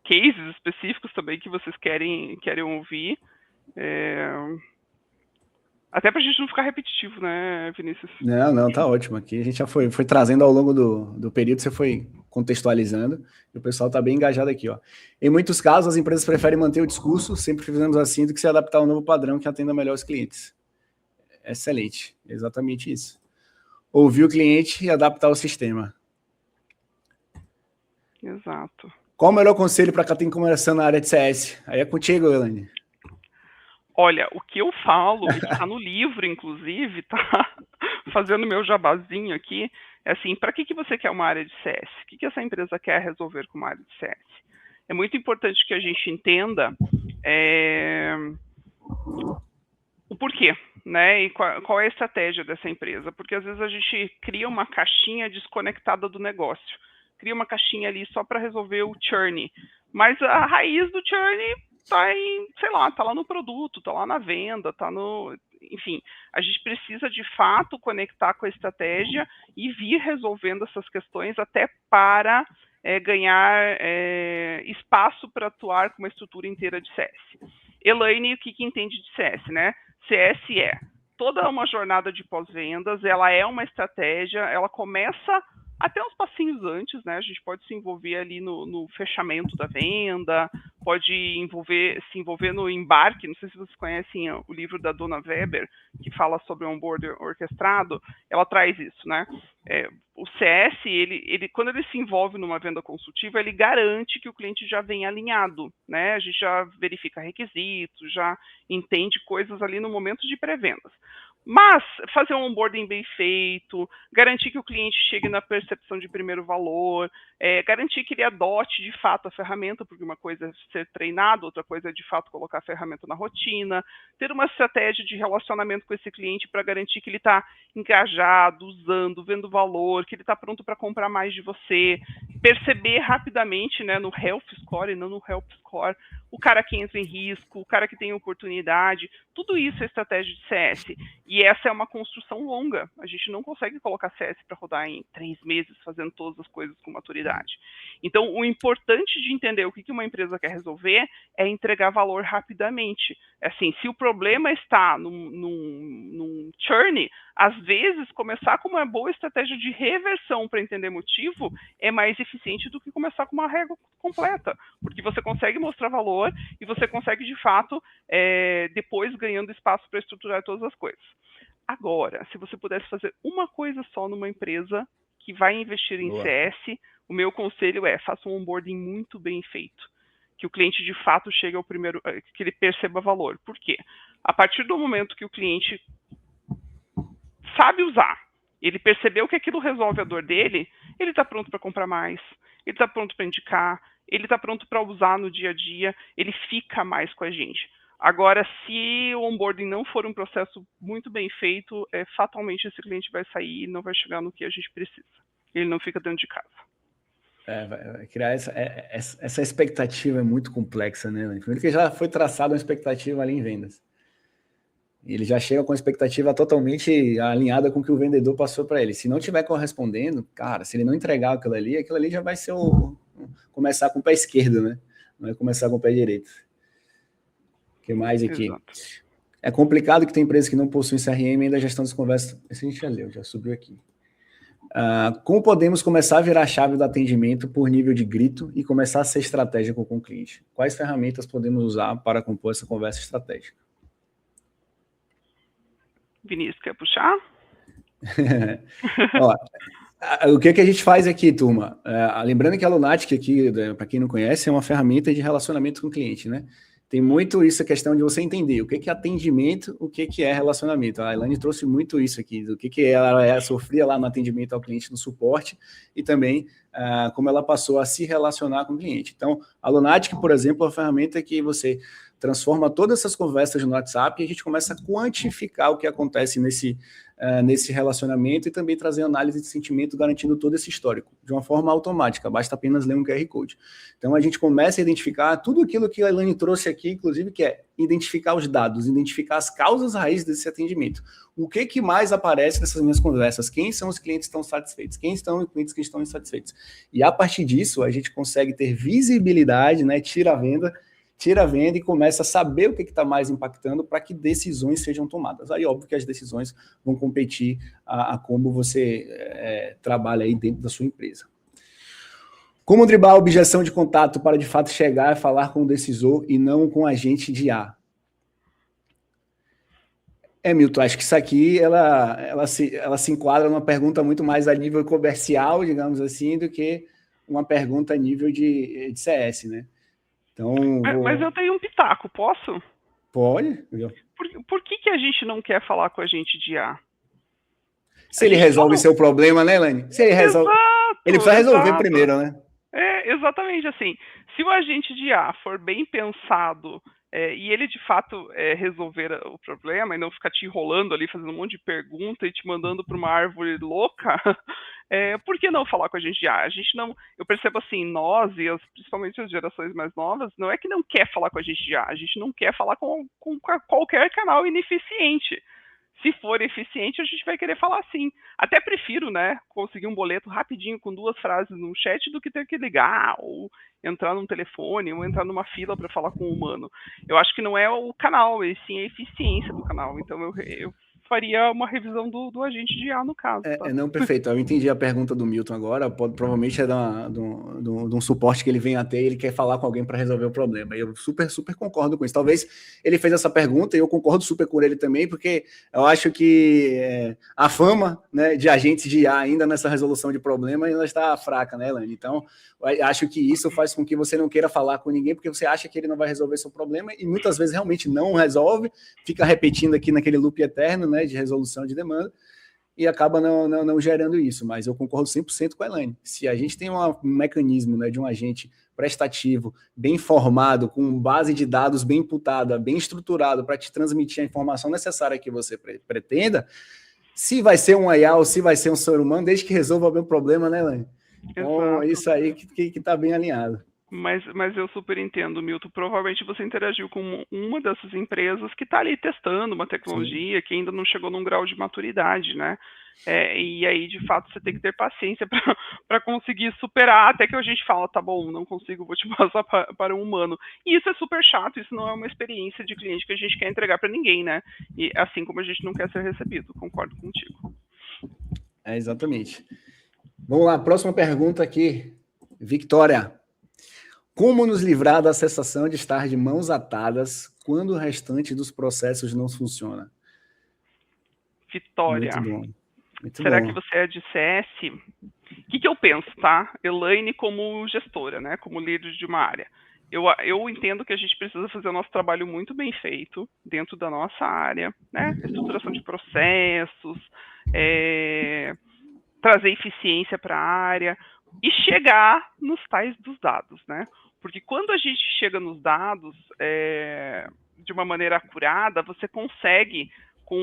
cases específicos também que vocês querem ouvir. Até para a gente não ficar repetitivo, né, Vinícius? Não, tá ótimo. Aqui a gente já foi trazendo ao longo do período, você foi contextualizando, e o pessoal está bem engajado aqui, ó. Em muitos casos, as empresas preferem manter o discurso, sempre fizemos assim, do que se adaptar ao novo padrão que atenda melhor os clientes. Excelente, exatamente isso. Ouvir o cliente e adaptar o sistema. Exato. Qual o melhor conselho para quem está começando na área de CS? Aí é contigo, Elaine. Olha, o que eu falo, está no livro, inclusive, tá fazendo meu jabazinho aqui, é assim, para que você quer uma área de CS? O que essa empresa quer resolver com uma área de CS? É muito importante que a gente entenda o porquê, né? E qual é a estratégia dessa empresa? Porque às vezes a gente cria uma caixinha desconectada do negócio, cria uma caixinha ali só para resolver o churn, mas a raiz do churn tá em, sei lá, tá lá no produto, tá lá na venda, tá no... Enfim, a gente precisa de fato conectar com a estratégia e vir resolvendo essas questões até para ganhar espaço para atuar com uma estrutura inteira de CS. Elaine, o que entende de CS, né? CS é toda uma jornada de pós-vendas, ela é uma estratégia, ela começa até uns passinhos antes, né? A gente pode se envolver ali no fechamento da venda, pode se envolver no embarque. Não sei se vocês conhecem o livro da Dona Weber, que fala sobre o onboard orquestrado. Ela traz isso, né? O CS, quando ele se envolve numa venda consultiva, ele garante que o cliente já vem alinhado, né? A gente já verifica requisitos, já entende coisas ali no momento de pré-vendas. Mas fazer um onboarding bem feito, garantir que o cliente chegue na percepção de primeiro valor, garantir que ele adote de fato a ferramenta, porque uma coisa é ser treinado, outra coisa é de fato colocar a ferramenta na rotina, ter uma estratégia de relacionamento com esse cliente para garantir que ele está engajado, usando, vendo valor, que ele está pronto para comprar mais de você, perceber rapidamente, né, no Health Score e não no Help Score, score, o cara que entra em risco, o cara que tem oportunidade, tudo isso é estratégia de CS. E essa é uma construção longa. A gente não consegue colocar CS para rodar em 3 meses, fazendo todas as coisas com maturidade. Então, o importante de entender o que uma empresa quer resolver é entregar valor rapidamente. Assim, se o problema está num churn, às vezes, começar com uma boa estratégia de reversão para entender motivo é mais eficiente do que começar com uma regra completa, porque você consegue mostrar valor e você consegue, de fato, depois ganhando espaço para estruturar todas as coisas. Agora, se você pudesse fazer uma coisa só numa empresa que vai investir em CS, o meu conselho é: faça um onboarding muito bem feito, que o cliente de fato chegue ao primeiro, que ele perceba valor. Por quê? A partir do momento que o cliente sabe usar, ele percebeu que aquilo resolve a dor dele, ele está pronto para comprar mais, ele está pronto para indicar, ele está pronto para usar no dia a dia, ele fica mais com a gente. Agora, se o onboarding não for um processo muito bem feito, fatalmente esse cliente vai sair e não vai chegar no que a gente precisa. Ele não fica dentro de casa. Vai criar essa expectativa é muito complexa, né? Primeiro que já foi traçada uma expectativa ali em vendas. Ele já chega com a expectativa totalmente alinhada com o que o vendedor passou para ele. Se não estiver correspondendo, cara, se ele não entregar aquilo ali já vai ser começar com o pé esquerdo, né? Não vai começar com o pé direito. O que mais aqui? Exato. É complicado que tem empresas que não possuem CRM e ainda a gestão das conversas. Esse a gente já leu, já subiu aqui. Como podemos começar a virar a chave do atendimento por nível de grito e começar a ser estratégico com o cliente? Quais ferramentas podemos usar para compor essa conversa estratégica? Vinícius, quer puxar? Ó, o que a gente faz aqui, turma? Lembrando que a Lunatic aqui, para quem não conhece, é uma ferramenta de relacionamento com o cliente, né? Tem muito isso, a questão de você entender o que é atendimento, o que é relacionamento. A Elaine trouxe muito isso aqui, do que ela sofria lá no atendimento ao cliente, no suporte, e também como ela passou a se relacionar com o cliente. Então, a Lunatic, por exemplo, é uma ferramenta que você transforma todas essas conversas no WhatsApp e a gente começa a quantificar o que acontece nesse relacionamento e também trazer análise de sentimento, garantindo todo esse histórico, de uma forma automática, basta apenas ler um QR Code. Então, a gente começa a identificar tudo aquilo que a Elaine trouxe aqui, inclusive, que é identificar os dados, identificar as causas raízes desse atendimento. O que mais aparece nessas minhas conversas? Quem são os clientes que estão satisfeitos? Quem são os clientes que estão insatisfeitos? E, a partir disso, a gente consegue ter visibilidade, né, tira a venda e começa a saber o que está mais impactando para que decisões sejam tomadas. Aí, óbvio que as decisões vão competir a como você trabalha aí dentro da sua empresa. Como driblar a objeção de contato para, de fato, chegar a falar com o decisor e não com o agente de A? Milton, acho que isso aqui ela se enquadra numa pergunta muito mais a nível comercial, digamos assim, do que uma pergunta a nível de CS, né? Então, mas eu tenho um pitaco, posso? Pode. Por que a gente não quer falar com a gente de A? Se ele resolve seu problema, né, Elaine? Se ele resolve, ele precisa resolver primeiro, né? Exatamente assim. Se o agente de A for bem pensado e ele de fato resolver o problema e não ficar te enrolando ali, fazendo um monte de pergunta e te mandando para uma árvore louca, por que não falar com a gente de A? A gente não, eu percebo assim, nós e principalmente as gerações mais novas, não é que não quer falar com a gente de A, a gente não quer falar com qualquer canal ineficiente. Se for eficiente, a gente vai querer falar sim. Até prefiro, né, conseguir um boleto rapidinho com 2 frases no chat do que ter que ligar ou entrar num telefone ou entrar numa fila para falar com um humano. Eu acho que não é o canal, e sim a eficiência do canal. Então eu faria uma revisão do agente de A no caso. Tá? Não, perfeito. Eu entendi a pergunta do Milton agora. Provavelmente é de um suporte que ele vem a ter e ele quer falar com alguém para resolver o problema. Eu super concordo com isso. Talvez ele fez essa pergunta e eu concordo super com ele também, porque eu acho que a fama, né, de agentes de IA ainda nessa resolução de problema ainda está fraca, né, Elaine? Então, eu acho que isso faz com que você não queira falar com ninguém porque você acha que ele não vai resolver seu problema e muitas vezes realmente não resolve, fica repetindo aqui naquele loop eterno, né, de resolução de demanda, e acaba não gerando isso, mas eu concordo 100% com a Elaine. Se a gente tem um mecanismo, né, de um agente prestativo, bem formado, com base de dados bem imputada, bem estruturado, para te transmitir a informação necessária que você pretenda, se vai ser um IA ou se vai ser um ser humano, desde que resolva bem o problema, né, Elaine? Então, é isso aí que está bem alinhado. Mas eu super entendo, Milton. Provavelmente você interagiu com uma dessas empresas que está ali testando uma Sim. tecnologia que ainda não chegou num grau de maturidade, né? E aí, de fato, você tem que ter paciência para conseguir superar, até que a gente fala, tá bom, não consigo, vou te passar para um humano. E isso é super chato, isso não é uma experiência de cliente que a gente quer entregar para ninguém, né? E assim como a gente não quer ser recebido, concordo contigo. Exatamente. Vamos lá, próxima pergunta aqui. Victoria. Como nos livrar da sensação de estar de mãos atadas quando o restante dos processos não funciona? Vitória, Muito bom. Muito será que bom. você é de CS? O que eu penso, tá? Elaine como gestora, né? Como líder de uma área. Eu entendo que a gente precisa fazer o nosso trabalho muito bem feito dentro da nossa área, né? Estruturação de processos, trazer eficiência para a área e chegar nos tais dos dados, né? Porque quando a gente chega nos dados de uma maneira acurada, você consegue, com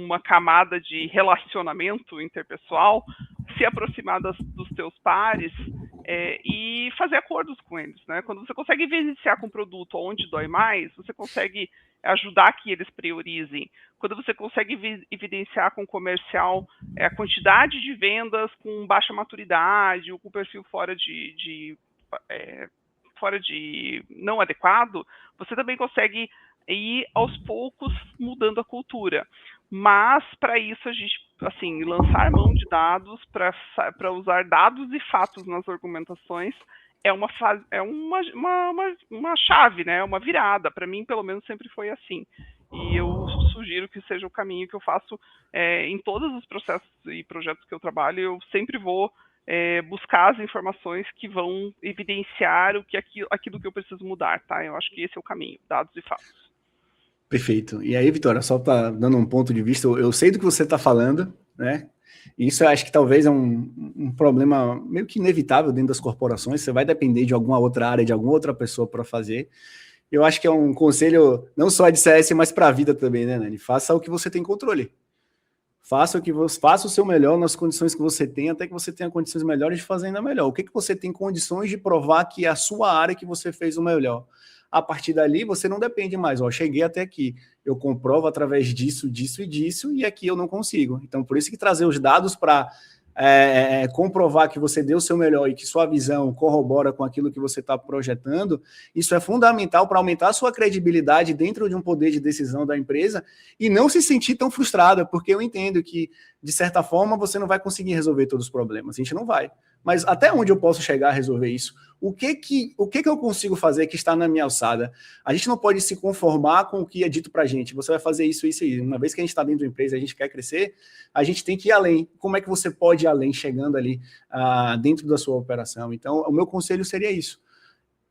uma camada de relacionamento interpessoal, se aproximar dos teus pares e fazer acordos com eles, né? Quando você consegue evidenciar com o produto onde dói mais, você consegue ajudar que eles priorizem. Quando você consegue evidenciar com o comercial a quantidade de vendas com baixa maturidade ou com perfil fora de não adequado, você também consegue ir aos poucos mudando a cultura. Mas para isso a gente, assim, lançar mão de dados para usar dados e fatos nas argumentações uma chave, né? Uma virada. Para mim, pelo menos, sempre foi assim. E eu sugiro que seja o caminho que eu faço em todos os processos e projetos que eu trabalho. Eu sempre vou buscar as informações que vão evidenciar aquilo que eu preciso mudar, tá? Eu acho que esse é o caminho, dados e fatos. Perfeito. E aí, Vitória, só para dando um ponto de vista, eu sei do que você está falando, né? Isso eu acho que talvez é um problema meio que inevitável dentro das corporações. Você vai depender de alguma outra área, de alguma outra pessoa para fazer. Eu acho que é um conselho não só de CS, mas para a vida também, né, Nani? Faça o que você tem controle. Faça o seu melhor nas condições que você tem, até que você tenha condições melhores de fazer ainda melhor. O que você tem condições de provar que é a sua área que você fez o melhor? A partir dali, você não depende mais. Ó, cheguei até aqui, eu comprovo através disso, disso e disso, e aqui eu não consigo. Então, por isso que trazer os dados para comprovar que você deu o seu melhor e que sua visão corrobora com aquilo que você está projetando, isso é fundamental para aumentar a sua credibilidade dentro de um poder de decisão da empresa e não se sentir tão frustrada, porque eu entendo que, de certa forma, você não vai conseguir resolver todos os problemas. A gente não vai. Mas até onde eu posso chegar a resolver isso? O que eu consigo fazer que está na minha alçada? A gente não pode se conformar com o que é dito para a gente. Você vai fazer isso, isso e isso. Uma vez que a gente está dentro da empresa e a gente quer crescer, a gente tem que ir além. Como é que você pode ir além, chegando ali dentro da sua operação? Então, o meu conselho seria isso.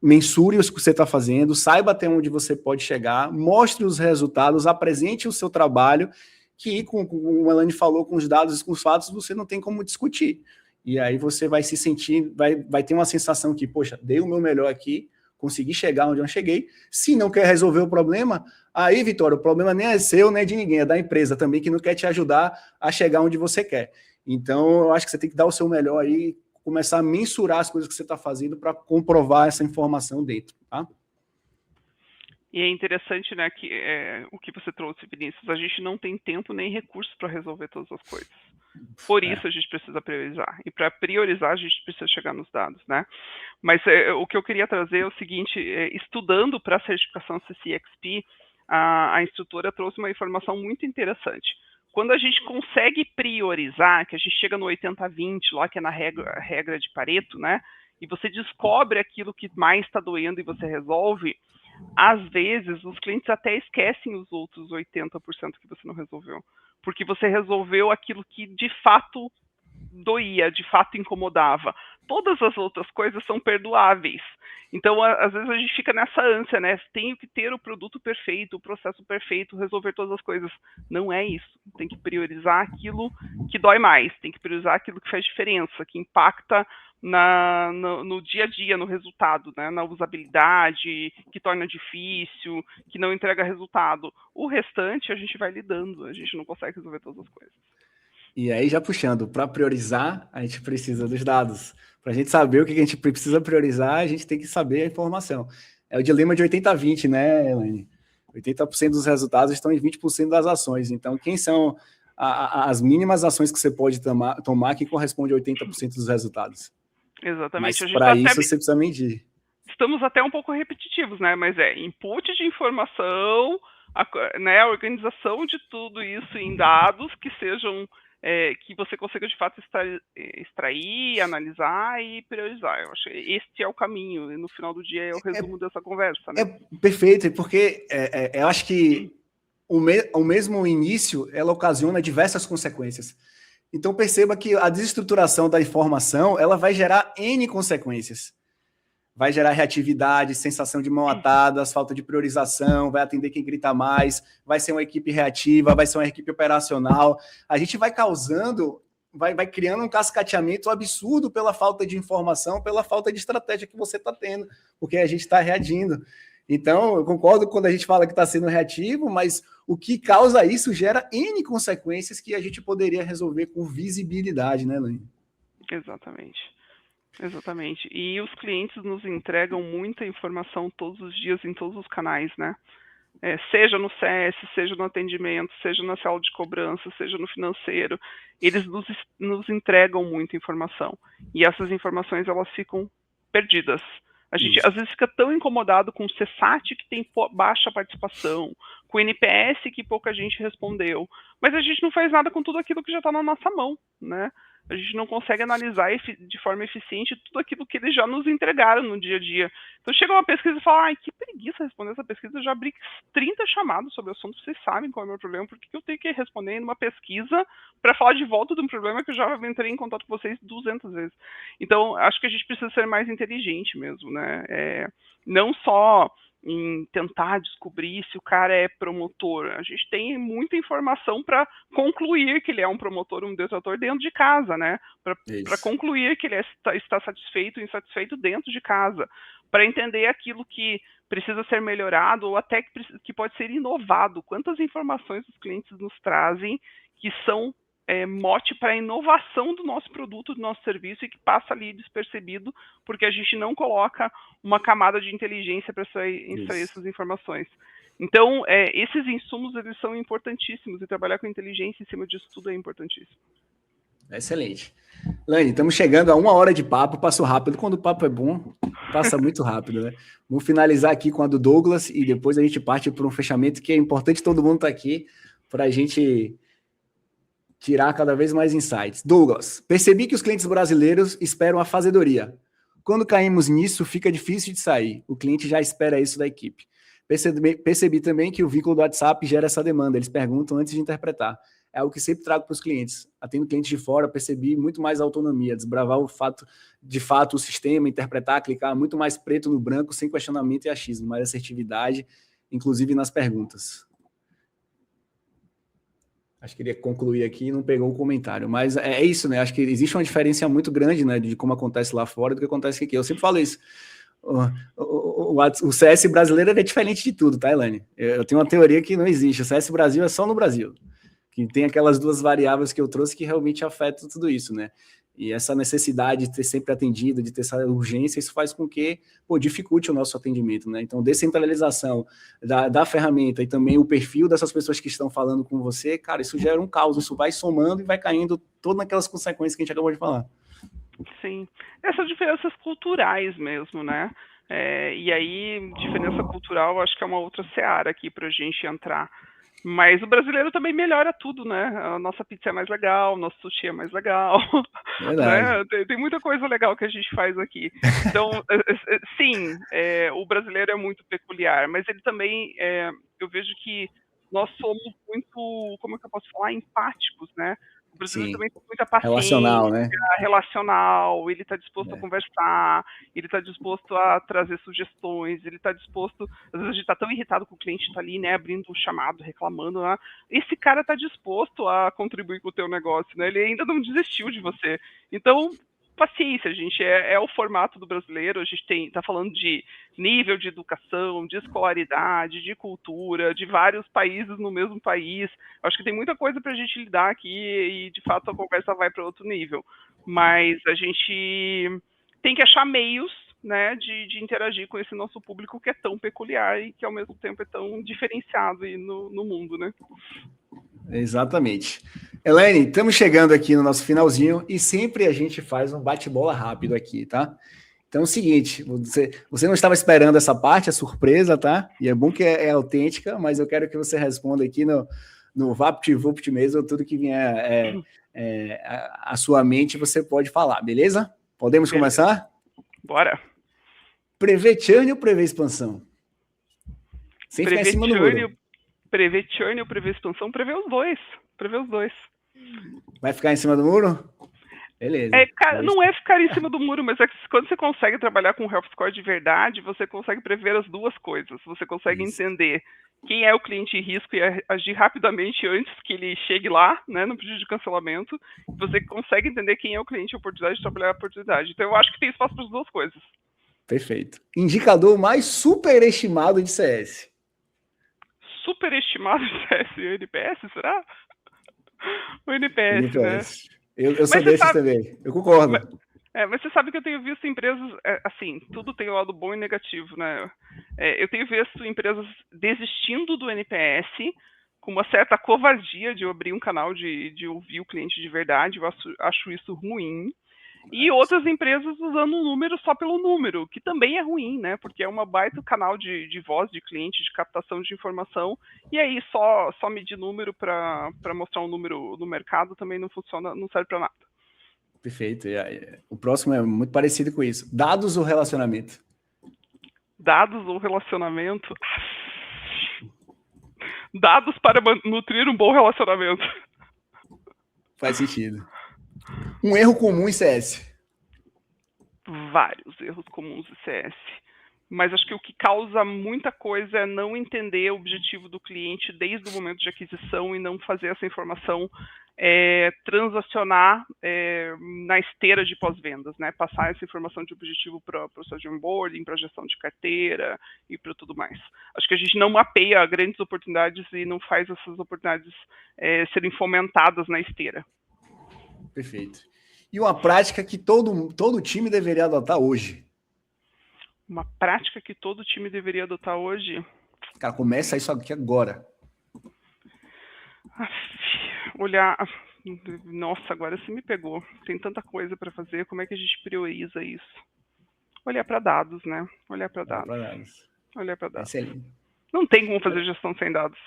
Mensure o que você está fazendo, saiba até onde você pode chegar, mostre os resultados, apresente o seu trabalho, que, como o Elane falou, com os dados e com os fatos, você não tem como discutir. E aí você vai se sentir, vai ter uma sensação que, poxa, dei o meu melhor aqui, consegui chegar onde eu cheguei. Se não quer resolver o problema, aí, Vitória, o problema nem é seu, nem é de ninguém, é da empresa também, que não quer te ajudar a chegar onde você quer. Então, eu acho que você tem que dar o seu melhor aí, começar a mensurar as coisas que você está fazendo para comprovar essa informação dentro, tá? E é interessante, né, que o que você trouxe, Vinícius, a gente não tem tempo nem recursos para resolver todas as coisas. Por isso a gente precisa priorizar. E para priorizar, a gente precisa chegar nos dados, né? Mas o que eu queria trazer é o seguinte, estudando para a certificação CCXP, a instrutora trouxe uma informação muito interessante. Quando a gente consegue priorizar, que a gente chega no 80-20, lá que é na regra de Pareto, né? E você descobre aquilo que mais está doendo e você resolve, às vezes os clientes até esquecem os outros 80% que você não resolveu. Porque você resolveu aquilo que de fato doía, de fato incomodava. Todas as outras coisas são perdoáveis. Então, às vezes a gente fica nessa ânsia, né? Tenho que ter o produto perfeito, o processo perfeito, resolver todas as coisas. Não é isso. Tem que priorizar aquilo que dói mais, tem que priorizar aquilo que faz diferença, que impacta no dia a dia, no resultado, né? Na usabilidade, que torna difícil, que não entrega resultado. O restante a gente vai lidando, a gente não consegue resolver todas as coisas. E aí, já puxando, para priorizar, a gente precisa dos dados. Para a gente saber o que a gente precisa priorizar, a gente tem que saber a informação. É o dilema de 80-20, né, Elaine? 80% dos resultados estão em 20% das ações. Então, quem são as mínimas ações que você pode tomar que corresponde a 80% dos resultados? Exatamente. Mas para isso, você precisa medir. Estamos até um pouco repetitivos, né? Mas é input de informação, a organização de tudo isso em dados que sejam que você consiga de fato extrair, analisar e priorizar. Eu acho que este é o caminho, e no final do dia é o resumo dessa conversa, né? É perfeito, porque eu acho que o mesmo início, ela ocasiona diversas consequências. Então perceba que a desestruturação da informação, ela vai gerar N consequências. Vai gerar reatividade, sensação de mão atadas, falta de priorização, vai atender quem grita mais, vai ser uma equipe reativa, vai ser uma equipe operacional. A gente vai causando, vai criando um cascateamento absurdo pela falta de informação, pela falta de estratégia que você está tendo, porque a gente está reagindo. Então, eu concordo quando a gente fala que está sendo reativo, mas o que causa isso gera N consequências que a gente poderia resolver com visibilidade, né, Luiz? Exatamente. Exatamente. E os clientes nos entregam muita informação todos os dias em todos os canais, né? Seja no CS, seja no atendimento, seja na sala de cobrança, seja no financeiro, eles nos entregam muita informação. E essas informações, elas ficam perdidas. A gente, às vezes, fica tão incomodado com o CSAT que tem baixa participação, com o NPS que pouca gente respondeu, mas a gente não faz nada com tudo aquilo que já está na nossa mão, né? A gente não consegue analisar de forma eficiente tudo aquilo que eles já nos entregaram no dia a dia. Então chega uma pesquisa e fala, ai, que preguiça responder essa pesquisa, eu já abri 30 chamados sobre o assunto, vocês sabem qual é o meu problema, por que eu tenho que responder numa pesquisa para falar de volta de um problema que eu já entrei em contato com vocês 200 vezes. Então, acho que a gente precisa ser mais inteligente mesmo, né? Não só em tentar descobrir se o cara é promotor. A gente tem muita informação para concluir que ele é um promotor, um detrator dentro de casa, né? Para concluir que ele está satisfeito ou insatisfeito dentro de casa, para entender aquilo que precisa ser melhorado ou até que pode ser inovado. Quantas informações os clientes nos trazem que são mote para a inovação do nosso produto, do nosso serviço, e que passa ali despercebido, porque a gente não coloca uma camada de inteligência para extrair essas informações. Então, esses insumos, eles são importantíssimos, e trabalhar com inteligência em cima disso tudo é importantíssimo. Excelente. Lani, estamos chegando a 1 hora de papo, passou rápido. Quando o papo é bom, passa muito rápido, né? Vamos finalizar aqui com a do Douglas, e depois a gente parte para um fechamento, que é importante todo mundo estar aqui, para a gente tirar cada vez mais insights. Douglas, percebi que os clientes brasileiros esperam a fazedoria. Quando caímos nisso, fica difícil de sair. O cliente já espera isso da equipe. Percebi também que o vínculo do WhatsApp gera essa demanda. Eles perguntam antes de interpretar. É algo que sempre trago para os clientes. Atendo clientes de fora, percebi muito mais autonomia, desbravar de fato o sistema, interpretar, clicar muito mais preto no branco, sem questionamento e achismo, mais assertividade, inclusive nas perguntas. Acho que queria concluir aqui e não pegou o comentário. Mas é isso, né? Acho que existe uma diferença muito grande, né, de como acontece lá fora do que acontece aqui. Eu sempre falo isso. O CS brasileiro é diferente de tudo, tá, Elaine? Eu tenho uma teoria que não existe. O CS Brasil é só no Brasil. Que tem aquelas duas variáveis que eu trouxe que realmente afetam tudo isso, né? E essa necessidade de ter sempre atendido, de ter essa urgência, isso faz com que dificulte o nosso atendimento, né? Então, descentralização da ferramenta e também o perfil dessas pessoas que estão falando com você, cara, isso gera um caos, isso vai somando e vai caindo todas aquelas consequências que a gente acabou de falar. Sim, essas diferenças culturais mesmo, né? E aí, diferença cultural, acho que é uma outra seara aqui para a gente entrar. Mas o brasileiro também melhora tudo, né? A nossa pizza é mais legal, o nosso sushi é mais legal. Né? Tem muita coisa legal que a gente faz aqui. Então, sim, o brasileiro é muito peculiar, mas ele também, eu vejo que nós somos muito, como é que eu posso falar, empáticos, né? O brasileiro também tem muita paciência, relacional, ele está disposto a conversar, ele está disposto a trazer sugestões, ele está disposto, às vezes a gente está tão irritado com o cliente está ali, né, abrindo o chamado, reclamando, né? Esse cara está disposto a contribuir com o teu negócio, né? Ele ainda não desistiu de você. Então, paciência, gente, é o formato do brasileiro, a gente está falando de nível de educação, de escolaridade, de cultura, de vários países no mesmo país. Acho que tem muita coisa para a gente lidar aqui e, de fato, a conversa vai para outro nível. Mas a gente tem que achar meios, né, de interagir com esse nosso público que é tão peculiar e que, ao mesmo tempo, é tão diferenciado aí no mundo, né? Exatamente. Elaine, estamos chegando aqui no nosso finalzinho e sempre a gente faz um bate-bola rápido aqui, tá? Então é o seguinte, você não estava esperando essa parte, é surpresa, tá? E é bom que é autêntica, mas eu quero que você responda aqui no VaptVupt mesmo, tudo que vier a sua mente você pode falar, beleza? Podemos começar? Bora. Prevê churn ou prevê expansão? Sem ficar em cima do muro. Prever churn ou prever expansão? Prever os dois. Vai ficar em cima do muro? Beleza. Cara, não é ficar em cima do muro, mas é que quando você consegue trabalhar com health score de verdade, você consegue prever as duas coisas. Você consegue entender quem é o cliente em risco e agir rapidamente antes que ele chegue lá, né, no pedido de cancelamento. Você consegue entender quem é o cliente e a oportunidade de trabalhar a oportunidade. Então eu acho que tem espaço para as duas coisas. Perfeito. Indicador mais superestimado de CS. Superestimado de CS e o NPS, será? O NPS, né? Eu sou desses também, eu concordo. Mas você sabe que eu tenho visto empresas, assim, tudo tem o lado bom e negativo, né? Eu tenho visto empresas desistindo do NPS com uma certa covardia de abrir um canal de ouvir o cliente de verdade, eu acho isso ruim. E outras empresas usando o número só pelo número, que também é ruim, né? Porque é uma baita canal de voz de cliente, de captação de informação, e aí só medir número para mostrar um número no mercado também não funciona, não serve para nada. Perfeito. O próximo é muito parecido com isso. Dados ou relacionamento? Dados ou relacionamento? Dados para nutrir um bom relacionamento. Faz sentido. Um erro comum em CS? Vários erros comuns em CS. Mas acho que o que causa muita coisa é não entender o objetivo do cliente desde o momento de aquisição e não fazer essa informação transacionar na esteira de pós-vendas, né? Passar essa informação de objetivo para o processo de onboarding, para a gestão de carteira e para tudo mais. Acho que a gente não mapeia grandes oportunidades e não faz essas oportunidades serem fomentadas na esteira. Perfeito. E uma prática que todo time deveria adotar hoje? Uma prática que todo time deveria adotar hoje? Cara, começa isso aqui agora. Olhar... Nossa, agora você me pegou. Tem tanta coisa para fazer, como é que a gente prioriza isso? Olhar para dados, né? Olhar para dados. Excelente. Não tem como fazer gestão sem dados.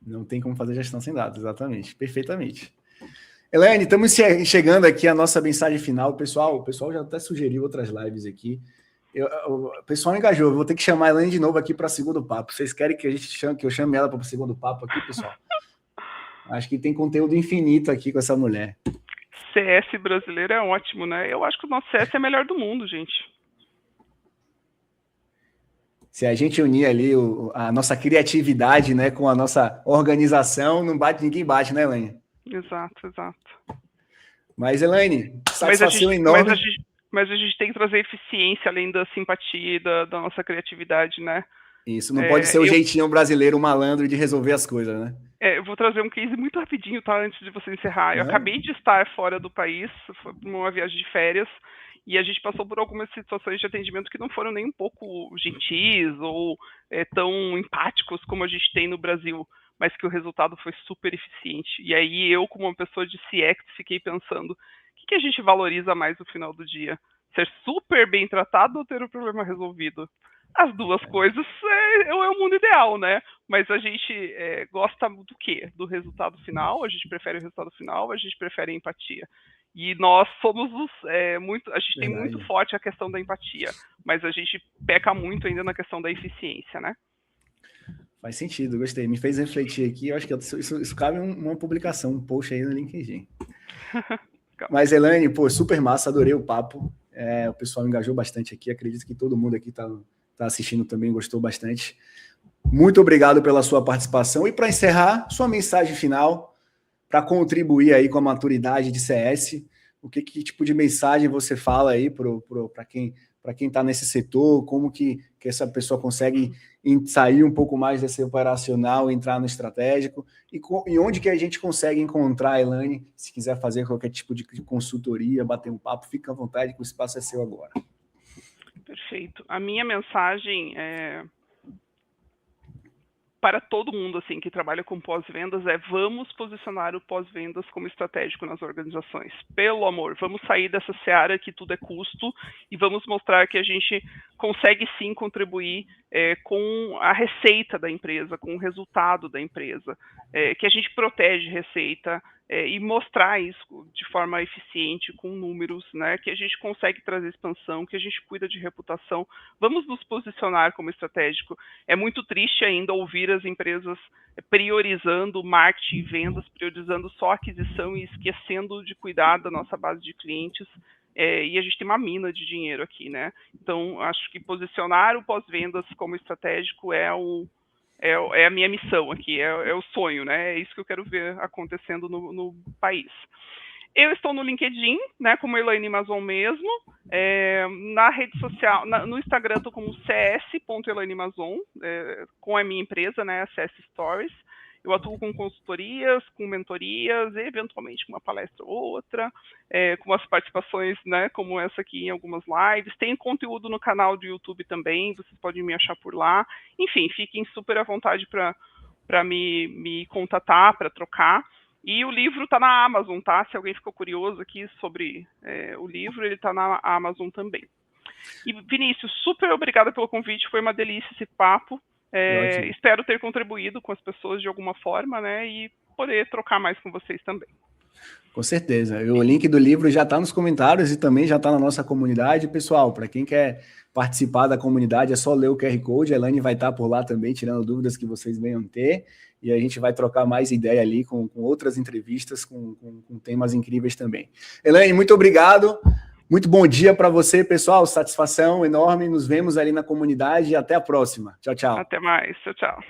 Não tem como fazer gestão sem dados, exatamente. Perfeitamente. Elaine, estamos chegando aqui à nossa mensagem final. O pessoal já até sugeriu outras lives aqui. O pessoal engajou. Eu vou ter que chamar a Elaine de novo aqui para o segundo papo. Vocês querem que eu chame ela para o segundo papo aqui, pessoal? Acho que tem conteúdo infinito aqui com essa mulher. CS brasileiro é ótimo, né? Eu acho que o nosso CS é melhor do mundo, gente. Se a gente unir ali a nossa criatividade, né, com a nossa organização, ninguém bate, né, Elaine? Exato. Mas, Elaine, satisfação enorme. Mas a gente tem que trazer eficiência além da simpatia e da nossa criatividade, né? Isso, não pode ser o jeitinho brasileiro, malandro de resolver as coisas, né? Eu vou trazer um case muito rapidinho, tá? Antes de você encerrar. Eu acabei de estar fora do país, foi uma viagem de férias, e a gente passou por algumas situações de atendimento que não foram nem um pouco gentis ou tão empáticos como a gente tem no Brasil, mas que o resultado foi super eficiente. E aí eu, como uma pessoa de CX, fiquei pensando, o que a gente valoriza mais no final do dia? Ser super bem tratado ou ter o problema resolvido? As duas coisas é o mundo ideal, né? Mas a gente gosta do quê? Do resultado final, a gente prefere o resultado final, a gente prefere a empatia. E nós somos a gente tem muito forte a questão da empatia, mas a gente peca muito ainda na questão da eficiência, né? Faz sentido, gostei. Me fez refletir aqui. Eu acho que isso cabe uma publicação, um post aí no LinkedIn. Mas, Elaine, super massa, adorei o papo. O pessoal engajou bastante aqui. Acredito que todo mundo aqui tá assistindo também gostou bastante. Muito obrigado pela sua participação. E para encerrar, sua mensagem final, para contribuir aí com a maturidade de CS, que tipo de mensagem você fala aí para quem está nesse setor, como que essa pessoa consegue sair um pouco mais desse operacional, entrar no estratégico, e onde que a gente consegue encontrar a Elaine, se quiser fazer qualquer tipo de consultoria, bater um papo, fica à vontade, que o espaço é seu agora. Perfeito. A minha mensagem para todo mundo assim que trabalha com pós-vendas vamos posicionar o pós-vendas como estratégico nas organizações. Pelo amor, vamos sair dessa seara que tudo é custo e vamos mostrar que a gente consegue sim contribuir com a receita da empresa, com o resultado da empresa, que a gente protege receita e mostrar isso de forma eficiente, com números, né, que a gente consegue trazer expansão, que a gente cuida de reputação. Vamos nos posicionar como estratégico. É muito triste ainda ouvir as empresas priorizando marketing e vendas, priorizando só aquisição e esquecendo de cuidar da nossa base de clientes. E a gente tem uma mina de dinheiro aqui, né? Então, acho que posicionar o pós-vendas como estratégico é a minha missão aqui, é o sonho, né? É isso que eu quero ver acontecendo no país. Eu estou no LinkedIn, né, como Elaine Mazon mesmo, na rede social, no Instagram estou como cs.elaine.mazon, com a minha empresa, né, a CS Stories. Eu atuo com consultorias, com mentorias, eventualmente com uma palestra ou outra, com umas participações, né, como essa aqui em algumas lives. Tem conteúdo no canal do YouTube também, vocês podem me achar por lá. Enfim, fiquem super à vontade para me contatar, para trocar. E o livro está na Amazon, tá? Se alguém ficou curioso aqui sobre o livro, ele está na Amazon também. E, Vinícius, super obrigada pelo convite, foi uma delícia esse papo. Espero ter contribuído com as pessoas de alguma forma, né? E poder trocar mais com vocês também. Com certeza. O link do livro já está nos comentários e também já está na nossa comunidade. Pessoal, para quem quer participar da comunidade, é só ler o QR Code. A Elaine vai estar por lá também, tirando dúvidas que vocês venham ter. E a gente vai trocar mais ideia ali com outras entrevistas, com temas incríveis também. Elaine, muito obrigado. Muito bom dia para você, pessoal. Satisfação enorme. Nos vemos ali na comunidade e até a próxima. Tchau, tchau. Até mais. Tchau, tchau.